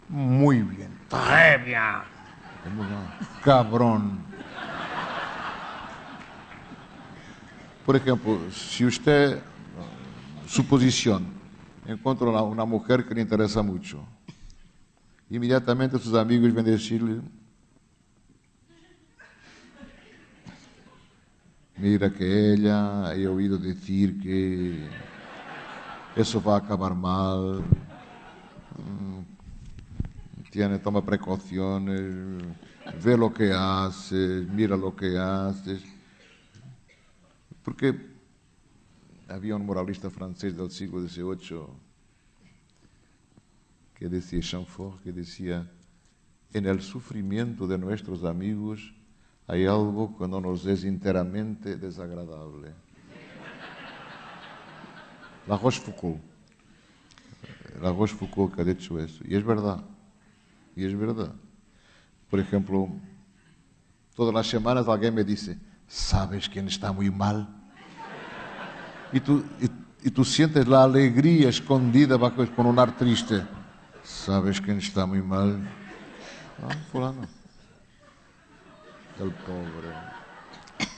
muy bien. Très bien. Cabrón. Por ejemplo, si usted, su posición, encuentra una mujer que le interesa mucho, inmediatamente sus amigos van a decirle, mira que ella, he oído decir que eso va a acabar mal, toma precauciones, ve lo que haces, mira lo que haces. Porque había un moralista francés del siglo XVIII que decía, Chamfort, que decía, en el sufrimiento de nuestros amigos hay algo que no nos es enteramente desagradable. La Rochefoucauld que ha dicho eso. Y es verdad. Y es verdad. Por ejemplo, todas las semanas alguien me dice, ¿sabes quién está muy mal? Y tú sientes la alegría escondida con un ar triste. ¿Sabes quién está muy mal? Fulano. El pobre,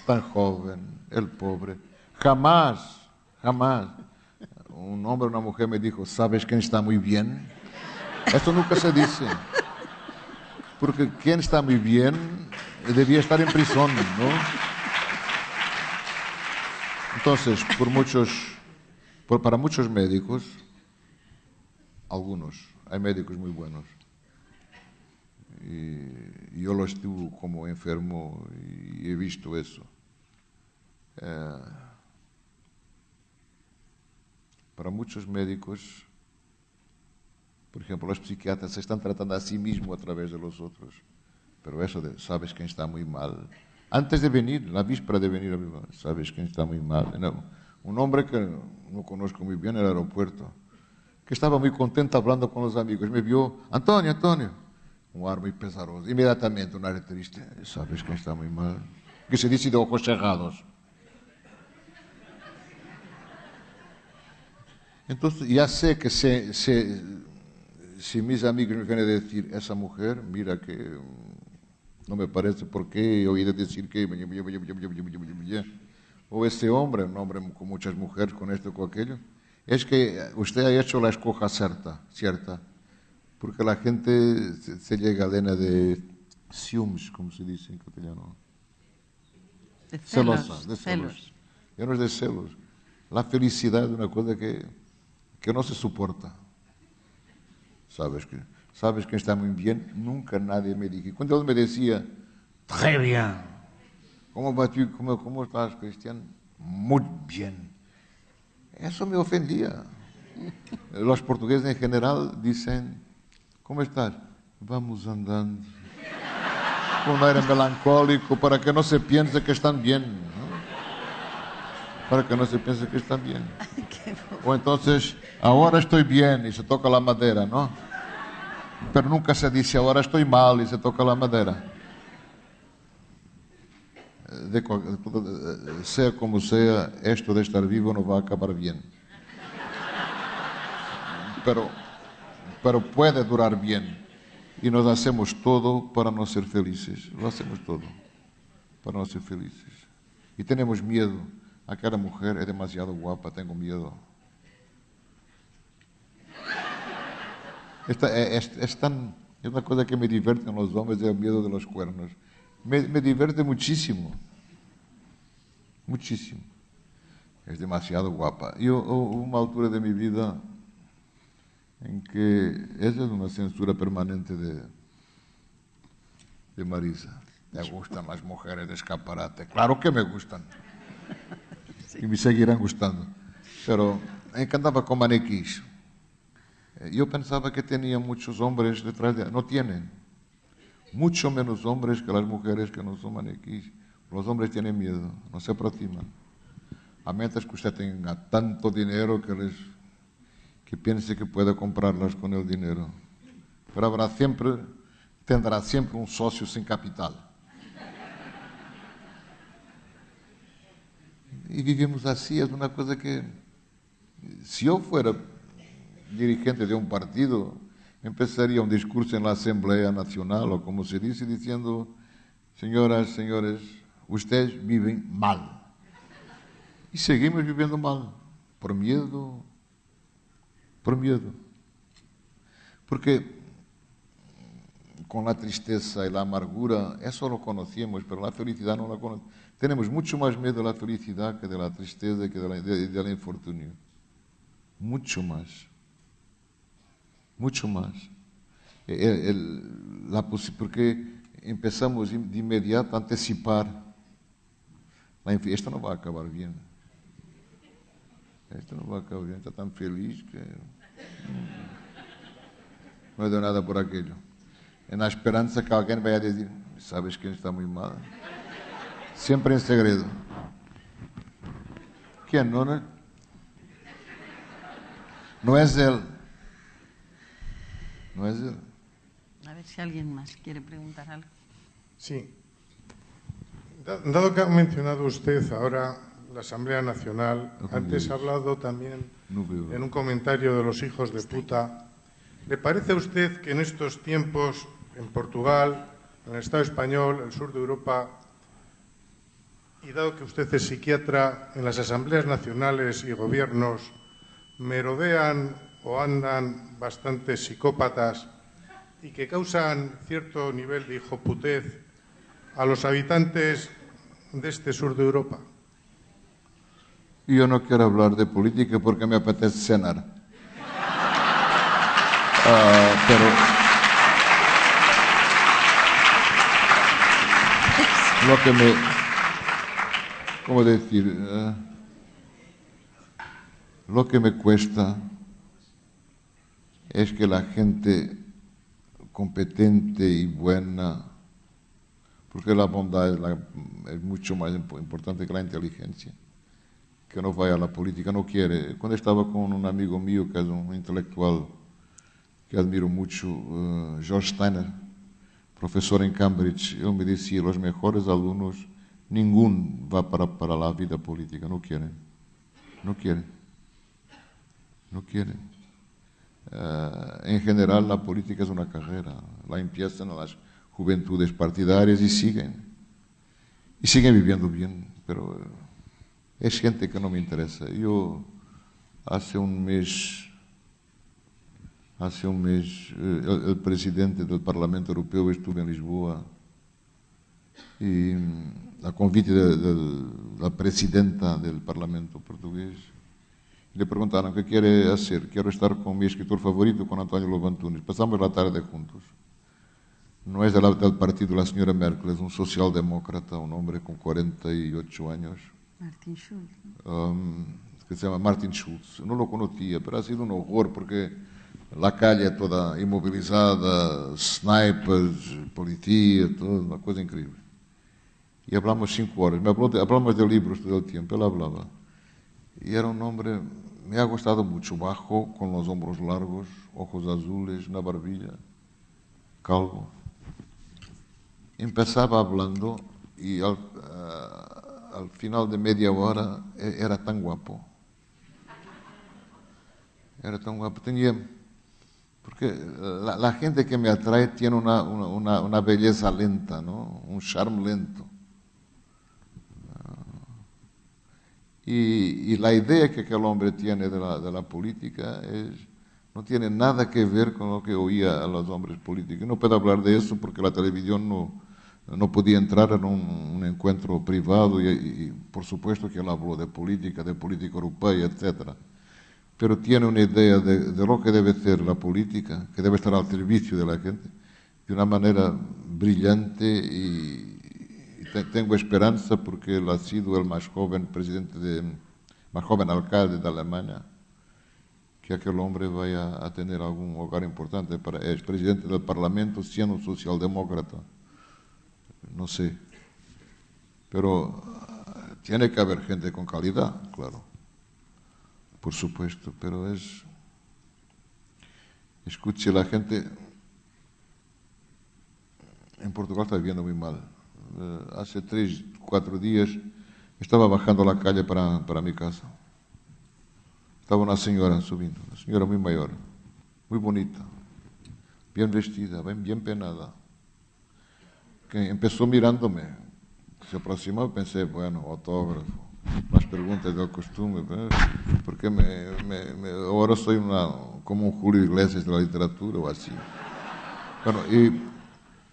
tan joven, el pobre. Jamás un hombre o una mujer me dijo, ¿sabes quién está muy bien? Esto nunca se dice. Porque quien está muy bien debía estar en prisión, ¿no? Entonces, para muchos médicos, algunos, hay médicos muy buenos, y yo lo estuve como enfermo y he visto eso. Para muchos médicos, por ejemplo, los psiquiatras se están tratando a sí mismos a través de los otros. Pero eso de, ¿sabes quién está muy mal? Antes de venir, la víspera de venir, ¿sabes quién está muy mal? No, un hombre que no conozco muy bien en el aeropuerto, que estaba muy contento hablando con los amigos, me vio, Antonio, un ar muy pesaroso, inmediatamente un ar triste, ¿sabes quién está muy mal? Que se dice de ojos cerrados. Entonces, ya sé que si mis amigos me vienen a decir, esa mujer, mira que no me parece por qué, he oído decir que, o ese hombre, un hombre con muchas mujeres, con esto, con aquello, es que usted ha hecho la escoja cierta, porque la gente se llega llena de ciúmes, como se dice en castellano. De celos, Celosa, de celos. Ya no es de celos. La felicidad es una cosa que no se soporta. Sabes que está muy bien. Nunca nadie me dijo. Cuando él me decía, très bien. ¿Cómo estás, Cristian? Muy bien. Eso me ofendía. Los portugueses en general dicen, ¿cómo estás? Vamos andando. Con un aire melancólico para que no se piense que están bien, ¿no? Para que no se piense que están bien. O entonces, ahora estoy bien y se toca la madera, ¿no? Pero nunca se dice, ahora estoy mal y se toca la madera. Sea como sea, esto de estar vivo no va a acabar bien. Pero puede durar bien. Y nos hacemos todo para no ser felices. Lo hacemos todo para no ser felices. Y tenemos miedo. Aquella mujer es demasiado guapa, tengo miedo. Es una cosa que me divierte en los hombres, el miedo de los cuernos. Me divierte muchísimo. Muchísimo. Es demasiado guapa. Yo, hubo una altura de mi vida en que esa es una censura permanente de Marisa. Me gustan las mujeres de escaparate. Claro que me gustan. Sí. Y me seguirán gustando. Pero en que andaba con manequís. Yo pensaba que tenía muchos hombres detrás de ella. No tienen. Mucho menos hombres que las mujeres que no son manequís. Los hombres tienen miedo, no se aproximan. A menos que usted tenga tanto dinero que piense que puede comprarlas con el dinero. Pero tendrá siempre un socio sin capital. Y vivimos así, es una cosa que, si yo fuera dirigente de un partido, empezaría un discurso en la Asamblea Nacional, o como se dice, diciendo, señoras, señores, ustedes viven mal. Y seguimos viviendo mal, por miedo. Porque con la tristeza y la amargura, eso lo conocíamos, pero la felicidad no la conocemos. Tenemos mucho más miedo de la felicidad que de la tristeza, que del infortunio. Mucho más. Mucho más. Porque empezamos de inmediato a antecipar. Esto no va a acabar bien. Esto no va a acabar bien. Está tan feliz que no deu nada por aquello. En la esperanza que alguien vaya a decir, ¿sabes quién está muy mal? Siempre en segredo. ¿Quién? No es él. No es él. A ver si alguien más quiere preguntar algo. Sí. Dado que ha mencionado usted ahora la Asamblea Nacional, antes ha hablado también en un comentario de los hijos de puta. ¿Le parece a usted que en estos tiempos, en Portugal, en el Estado español, el sur de Europa, y dado que usted es psiquiatra, en las asambleas nacionales y gobiernos merodean o andan bastantes psicópatas y que causan cierto nivel de hijoputez a los habitantes de este sur de Europa? Yo no quiero hablar de política porque me apetece cenar. Pero lo que me... ¿Cómo decir? Lo que me cuesta es que la gente competente y buena, porque la bondad es mucho más importante que la inteligencia, que no vaya a la política, no quiere. Cuando estaba con un amigo mío que es un intelectual que admiro mucho, George Steiner, profesor en Cambridge, él me decía, los mejores alumnos, ninguno va para la vida política, no quieren. En general, la política es una carrera, la empiezan a las juventudes partidarias y siguen viviendo bien, pero es gente que no me interesa. Yo hace un mes, el presidente del Parlamento Europeo estuvo en Lisboa y a convite de la presidenta del Parlamento portugués le preguntaron qué quiere hacer. Quiero estar con mi escritor favorito, con António Lobo Antunes. Pasamos la tarde juntos. No es del partido de la señora Merkel, es un socialdemócrata, un hombre con 48 años. Martin Schulz. Que se llama Martin Schulz. No lo conocía, pero ha sido un horror porque la calle toda inmovilizada, snipers, policía, todo, una cosa increíble. Y hablamos 5 horas. Hablamos de libros todo el tiempo, él hablaba. Y era un hombre, me ha gustado mucho, bajo, con los hombros largos, ojos azules, una barbilla, calvo. Empezaba hablando y al final de media hora era tan guapo. Era tan guapo. Porque la gente que me atrae tiene una belleza lenta, ¿no? Un charme lento. Y la idea que aquel hombre tiene de la política no tiene nada que ver con lo que oía a los hombres políticos. No puedo hablar de eso porque la televisión no podía entrar en un encuentro privado y por supuesto que él habló de política europea, etc. Pero tiene una idea de lo que debe ser la política, que debe estar al servicio de la gente, de una manera brillante y tengo esperanza porque él ha sido el más joven más joven alcalde de Alemania, que aquel hombre vaya a tener algún hogar importante. Es presidente del Parlamento siendo socialdemócrata. No sé. Pero tiene que haber gente con calidad, claro. Por supuesto, pero escuche, la gente en Portugal está viviendo muy mal. Hace 3, 4 días estaba bajando a la calle para mi casa. Estaba una señora subiendo, una señora muy mayor, muy bonita, bien vestida, bien peinada, que empezó mirándome. Se aproximó y pensé, bueno, autógrafo, más preguntas del costume, porque ahora soy como un Julio Iglesias de la literatura o así. Bueno,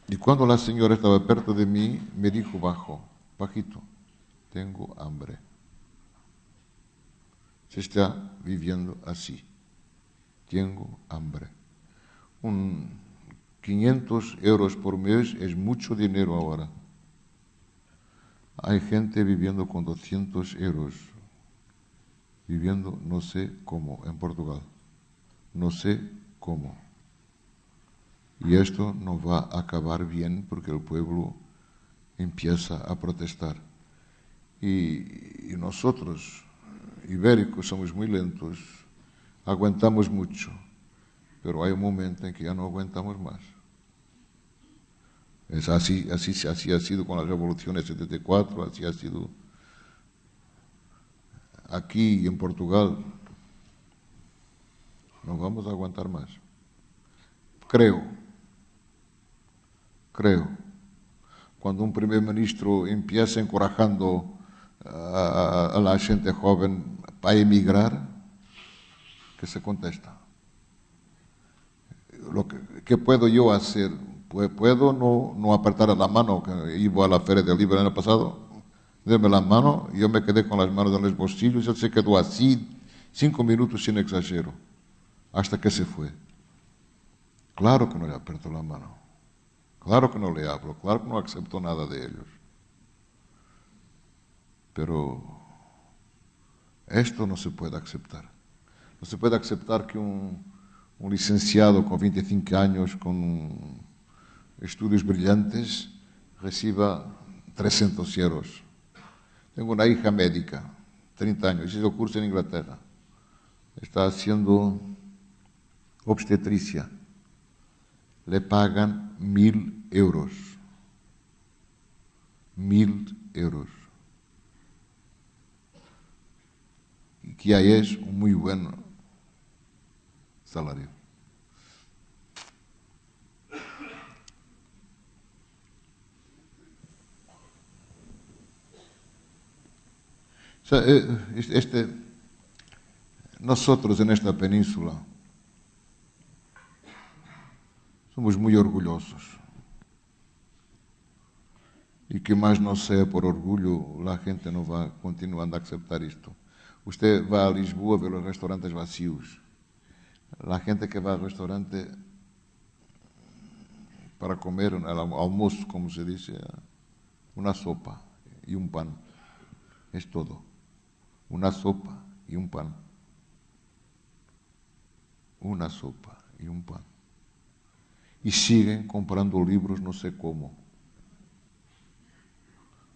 y cuando la señora estaba perto de mí, me dijo bajito, tengo hambre. Se está viviendo así. Tengo hambre. 500 euros por mes es mucho dinero ahora. Hay gente viviendo con 200 euros. Viviendo no sé cómo en Portugal. No sé cómo. Y esto no va a acabar bien porque el pueblo empieza a protestar. Y nosotros, ibéricos, somos muy lentos, aguantamos mucho, pero hay un momento en que ya no aguantamos más. Es así ha sido con la Revolución de 74, así ha sido aquí en Portugal. No vamos a aguantar más. Creo, cuando un primer ministro empieza encorajando a la gente joven para emigrar, que se contesta. ¿Qué puedo yo hacer? ¿Puedo no apretar la mano? Que iba a la Feria del Libro el año pasado, déme la mano, yo me quedé con las manos en los bolsillos, él se quedó así 5 minutos sin exagero, hasta que se fue. Claro que no le apretó la mano, claro que no le hablo, claro que no acepto nada de ellos. Pero esto no se puede aceptar. No se puede aceptar que un licenciado con 25 años, con estudios brillantes, reciba 300 euros. Tengo una hija médica, 30 años, hizo curso en Inglaterra. Está haciendo obstetricia. Le pagan 1.000 euros. 1.000 euros. Y que ahí es un muy buen salario. O sea, nosotros en esta península somos muy orgullosos. Y que más no sea por orgullo, la gente no va continuando a aceptar esto. Usted va a Lisboa a ver los restaurantes vacíos. La gente que va al restaurante para comer al almuerzo, como se dice, una sopa y un pan. Es todo. Una sopa y un pan. Una sopa y un pan. Y siguen comprando libros no sé cómo.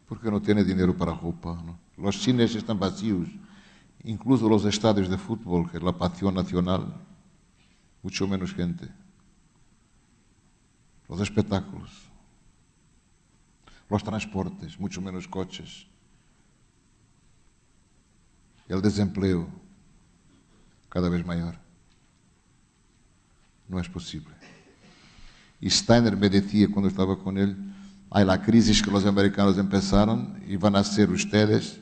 Porque no tiene dinero para ropa, ¿no? Los cines están vacíos, incluso los estadios de fútbol, que es la pasión nacional, mucho menos gente. Los espectáculos, los transportes, mucho menos coches. El desempleo, cada vez mayor. No es posible. Y Steiner me decía cuando estaba con él, hay la crisis que los americanos empezaron y van a ser ustedes,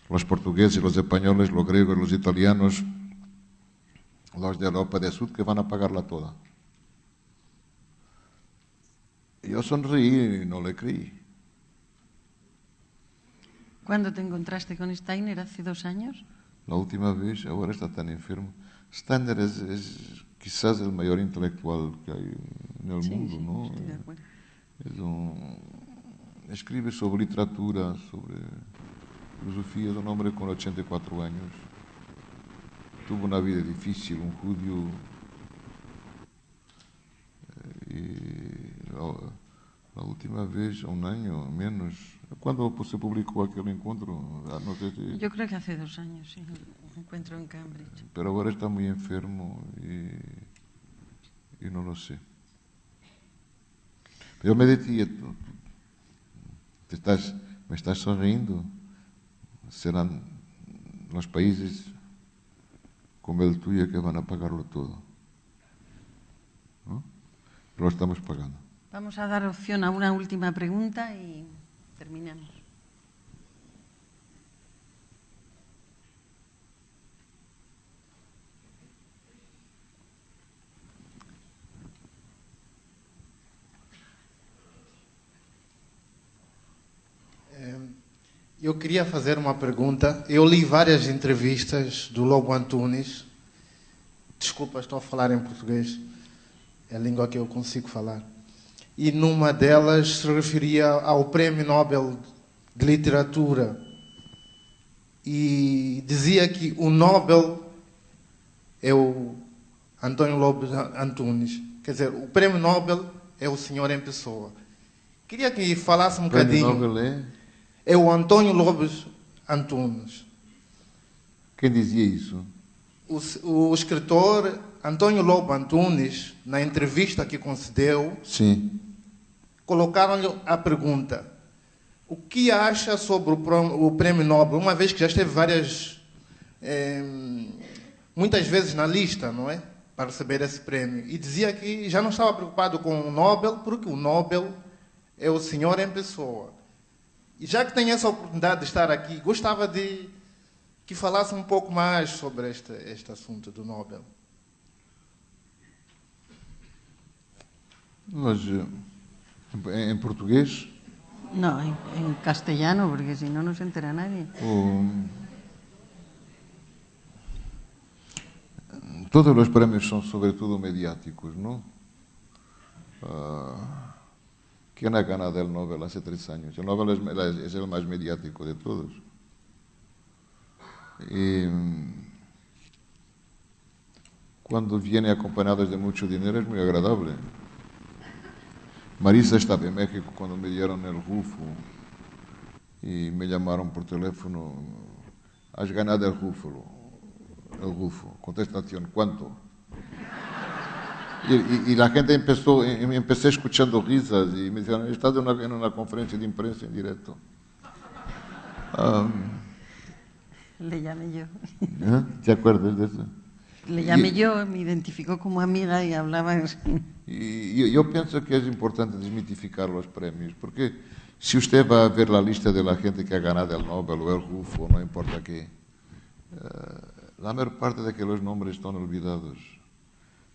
los portugueses, los españoles, los griegos, los italianos, los de Europa del Sur, que van a pagarla toda. Y yo sonreí y no le creí. ¿Cuándo te encontraste con Steiner? ¿Hace 2 años? La última vez, ahora está tan enfermo. Steiner es quizás el mayor intelectual que hay en el mundo, ¿no? Estoy de acuerdo. Escribe sobre literatura, sobre filosofía. Es un hombre con 84 años. Tuvo una vida difícil, un judío. Y la última vez, 1 año menos. ¿Cuándo se publicó aquel encuentro? No sé si... Yo creo que hace 2 años, sí, un encuentro en Cambridge. Pero ahora está muy enfermo y no lo sé. Yo me decía, me estás sonriendo. Serán los países como el tuyo que van a pagarlo todo, ¿no? Lo estamos pagando. Vamos a dar opción a una última pregunta y terminamos. Eu queria fazer uma pergunta. Eu li várias entrevistas do Lobo Antunes. Desculpa, estou a falar em português. É a língua que eu consigo falar. E numa delas se referia ao Prêmio Nobel de Literatura. E dizia que o Nobel é o António Lobo Antunes. Quer dizer, o Prêmio Nobel é o senhor em pessoa. Queria que falasse um bocadinho... O Prêmio Nobel é o António Lobo Antunes. Quem dizia isso? O escritor António Lobo Antunes, na entrevista que concedeu, sim, colocaram-lhe a pergunta: o que acha sobre o Prêmio Nobel, uma vez que já esteve muitas vezes na lista, não é? Para receber esse prêmio. E dizia que já não estava preocupado com o Nobel, porque o Nobel é o senhor em pessoa. E já que tem essa oportunidade de estar aqui, gostava de que falasse um pouco mais sobre este assunto do Nobel. Mas em português? No, en castellano, porque si no, no se entera nadie. Todos los premios son sobre todo mediáticos, ¿no? ¿Quién ha ganado el Nobel hace 3 años? El Nobel es el más mediático de todos. Y cuando viene acompañado de mucho dinero es muy agradable. Marisa estaba en México cuando me dieron el Rufo y me llamaron por teléfono: has ganado el Rufo. Contestación: ¿cuánto? Y la gente empecé escuchando risas y me decían: estás en una conferencia de prensa en directo. Le llamé yo. ¿Te acuerdas de eso? Le llamé yo, me identificó como amiga y hablaba. Y yo pienso que es importante desmitificar los premios, porque si usted va a ver la lista de la gente que ha ganado el Nobel o el Rufo, no importa qué, la mayor parte de aquellos nombres están olvidados.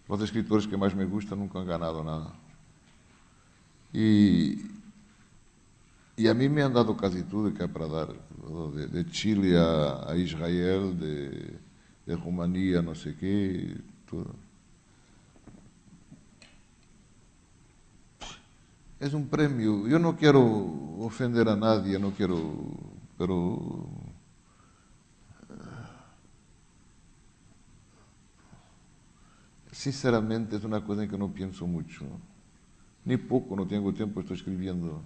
Los escritores que más me gustan nunca han ganado nada. Y a mí me han dado casi todo que hay para dar. De Chile a Israel, de Rumanía, no sé qué, todo. Es un premio. Yo no quiero ofender a nadie, no quiero, pero sinceramente es una cosa en que no pienso mucho. Ni poco, no tengo tiempo, estoy escribiendo.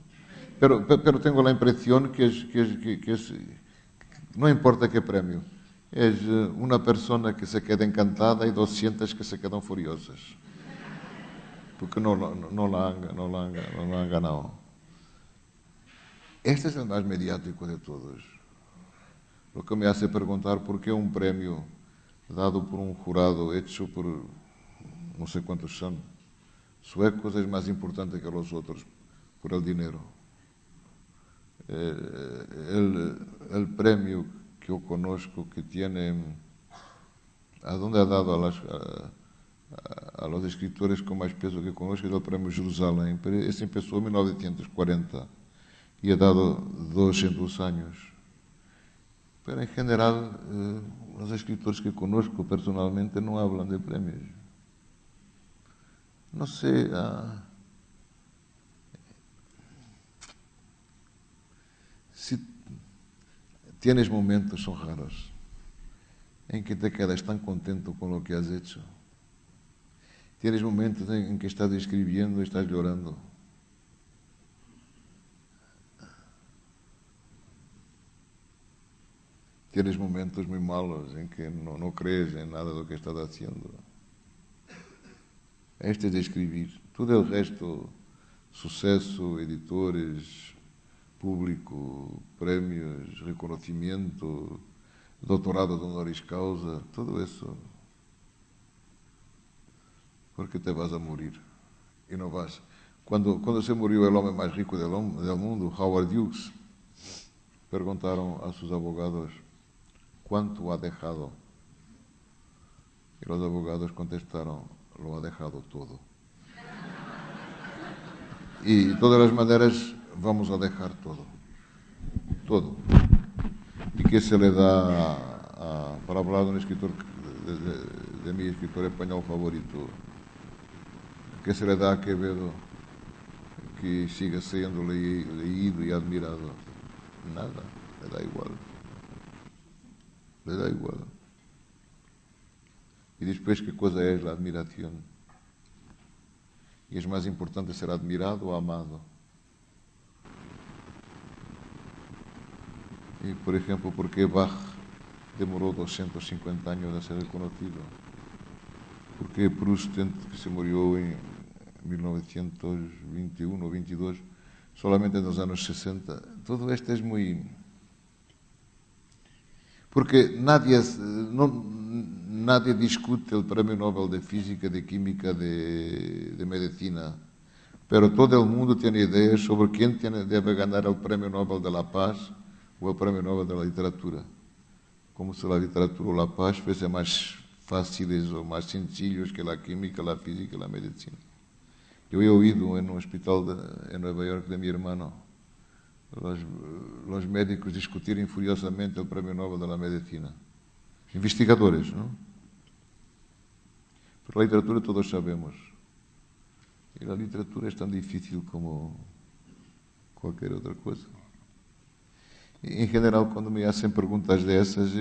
Pero tengo la impresión que es, no importa qué premio, es una persona que se queda encantada y 200 que se quedan furiosas. Porque no la han ganado. Este es el más mediático de todos. Lo que me hace preguntar por qué un premio dado por un jurado hecho por no sé cuántos son suecos es más importante que los otros por el dinero. El premio que yo conozco que tiene, a donde ha dado a los escritores con más peso que conozco es el premio Jerusalén. Pero ese empezó en 1940 y ha dado 200 años. Pero en general, los escritores que conozco personalmente no hablan de premios. No sé, si tienes momentos, son raros, en que te quedas tan contento con lo que has hecho. Tienes momentos en que estás escribiendo y estás llorando. Tienes momentos muy malos en que no crees en nada de lo que estás haciendo. Este es de escribir. Todo el resto, suceso, editores, público, premios, reconocimiento, doutorado honoris causa, todo eso. Porque te vas a morir y no vas. Cuando se murió el hombre más rico del mundo, Howard Hughes, preguntaron a sus abogados, ¿cuánto ha dejado? Y los abogados contestaron, lo ha dejado todo. Y de todas las maneras vamos a dejar todo. Todo. ¿Y qué se le da para hablar de un escritor, de mi escritor español favorito? ¿Qué se le da a Quevedo que siga siendo leído y admirado? Nada, le da igual. Le da igual. Y después, ¿qué cosa es la admiración? Y es más importante ser admirado o amado. Y, por ejemplo, ¿por qué Bach demoró 250 años en ser reconocido? ¿Por qué Proust, que se murió en 1921 o 22, solamente en los años 60? Todo esto es muy... Porque nadie discute el Premio Nobel de Física, de Química, de Medicina, pero todo el mundo tiene ideas sobre quién debe ganar el Premio Nobel de la Paz o el Premio Nobel de la Literatura. Como si la literatura o la paz fuesen más fáciles o más sencillos que la química, la física y la medicina. Yo he oído en un hospital en Nueva York de mi hermano los médicos discutirem furiosamente el Premio Nobel de la Medicina. Investigadores, ¿no? Pero la literatura todos sabemos. Y la literatura es tan difícil como cualquier otra cosa. Y, en general, cuando me hacen preguntas de esas,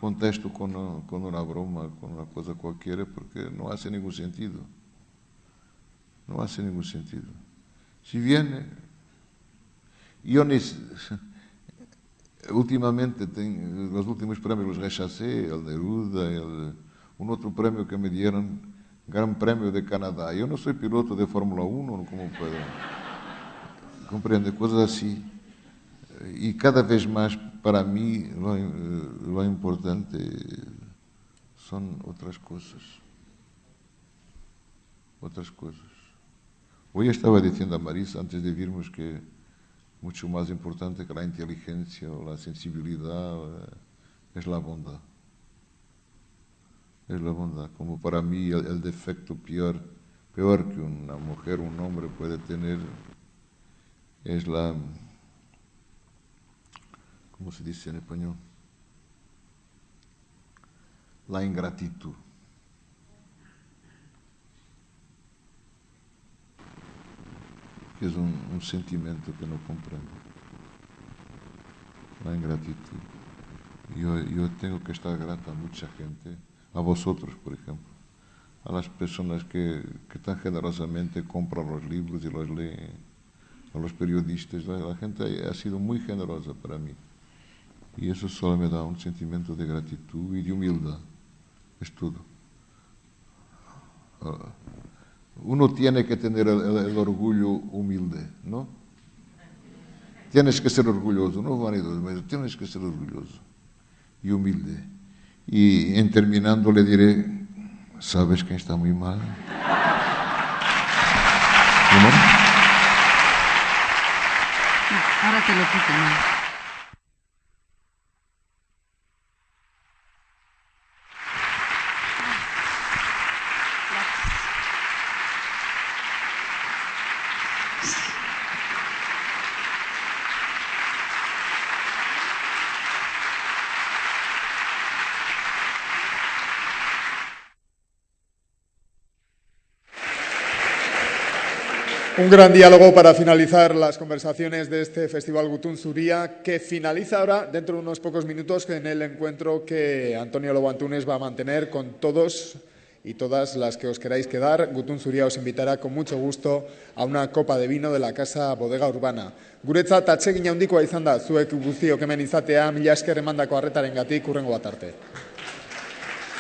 contesto con una broma, con una cosa cualquiera, porque no hace ningún sentido. No hace ningún sentido. Si viene... Yo últimamente, los últimos premios los rechacé, el Neruda, un otro premio que me dieron, Gran Premio de Canadá. Yo no soy piloto de Fórmula 1, ¿cómo puedo? Comprende, cosas así. Y cada vez más, para mí, lo importante son otras cosas. Otras cosas. Hoy estaba diciendo a Marisa, antes de virmos, que mucho más importante que la inteligencia o la sensibilidad es la bondad. es la bondad. Como para mí el defecto peor que una mujer o un hombre puede tener es la, ¿cómo se dice en español? La ingratitud. Que es un sentimiento que no comprendo. La ingratitud. Yo tengo que estar grato a mucha gente, a vosotros, por ejemplo, a las personas que tan generosamente compran los libros y los leen, a los periodistas. La gente ha sido muy generosa para mí. Y eso solo me da un sentimiento de gratitud y de humildad. Es todo. Uno tiene que tener el orgullo humilde, ¿no? Tienes que ser orgulloso, no vanidoso, pero tienes que ser orgulloso y humilde. Y en terminando le diré, ¿sabes quién está muy mal? ¿Cómo? Ahora te lo quito, ¿no? Un gran diálogo para finalizar las conversaciones de este Festival Gutun Zuria, que finaliza ahora, dentro de unos pocos minutos, en el encuentro que Antonio Lobo Antunes va a mantener con todos y todas las que os queráis quedar. Gutun Zuria os invitará con mucho gusto a una copa de vino de la Casa Bodega Urbana. Guretzat atsegin handikoa izan da zuek guztiok hemen izatea, mila esker emandako arretarengatik, hurrengo bat arte.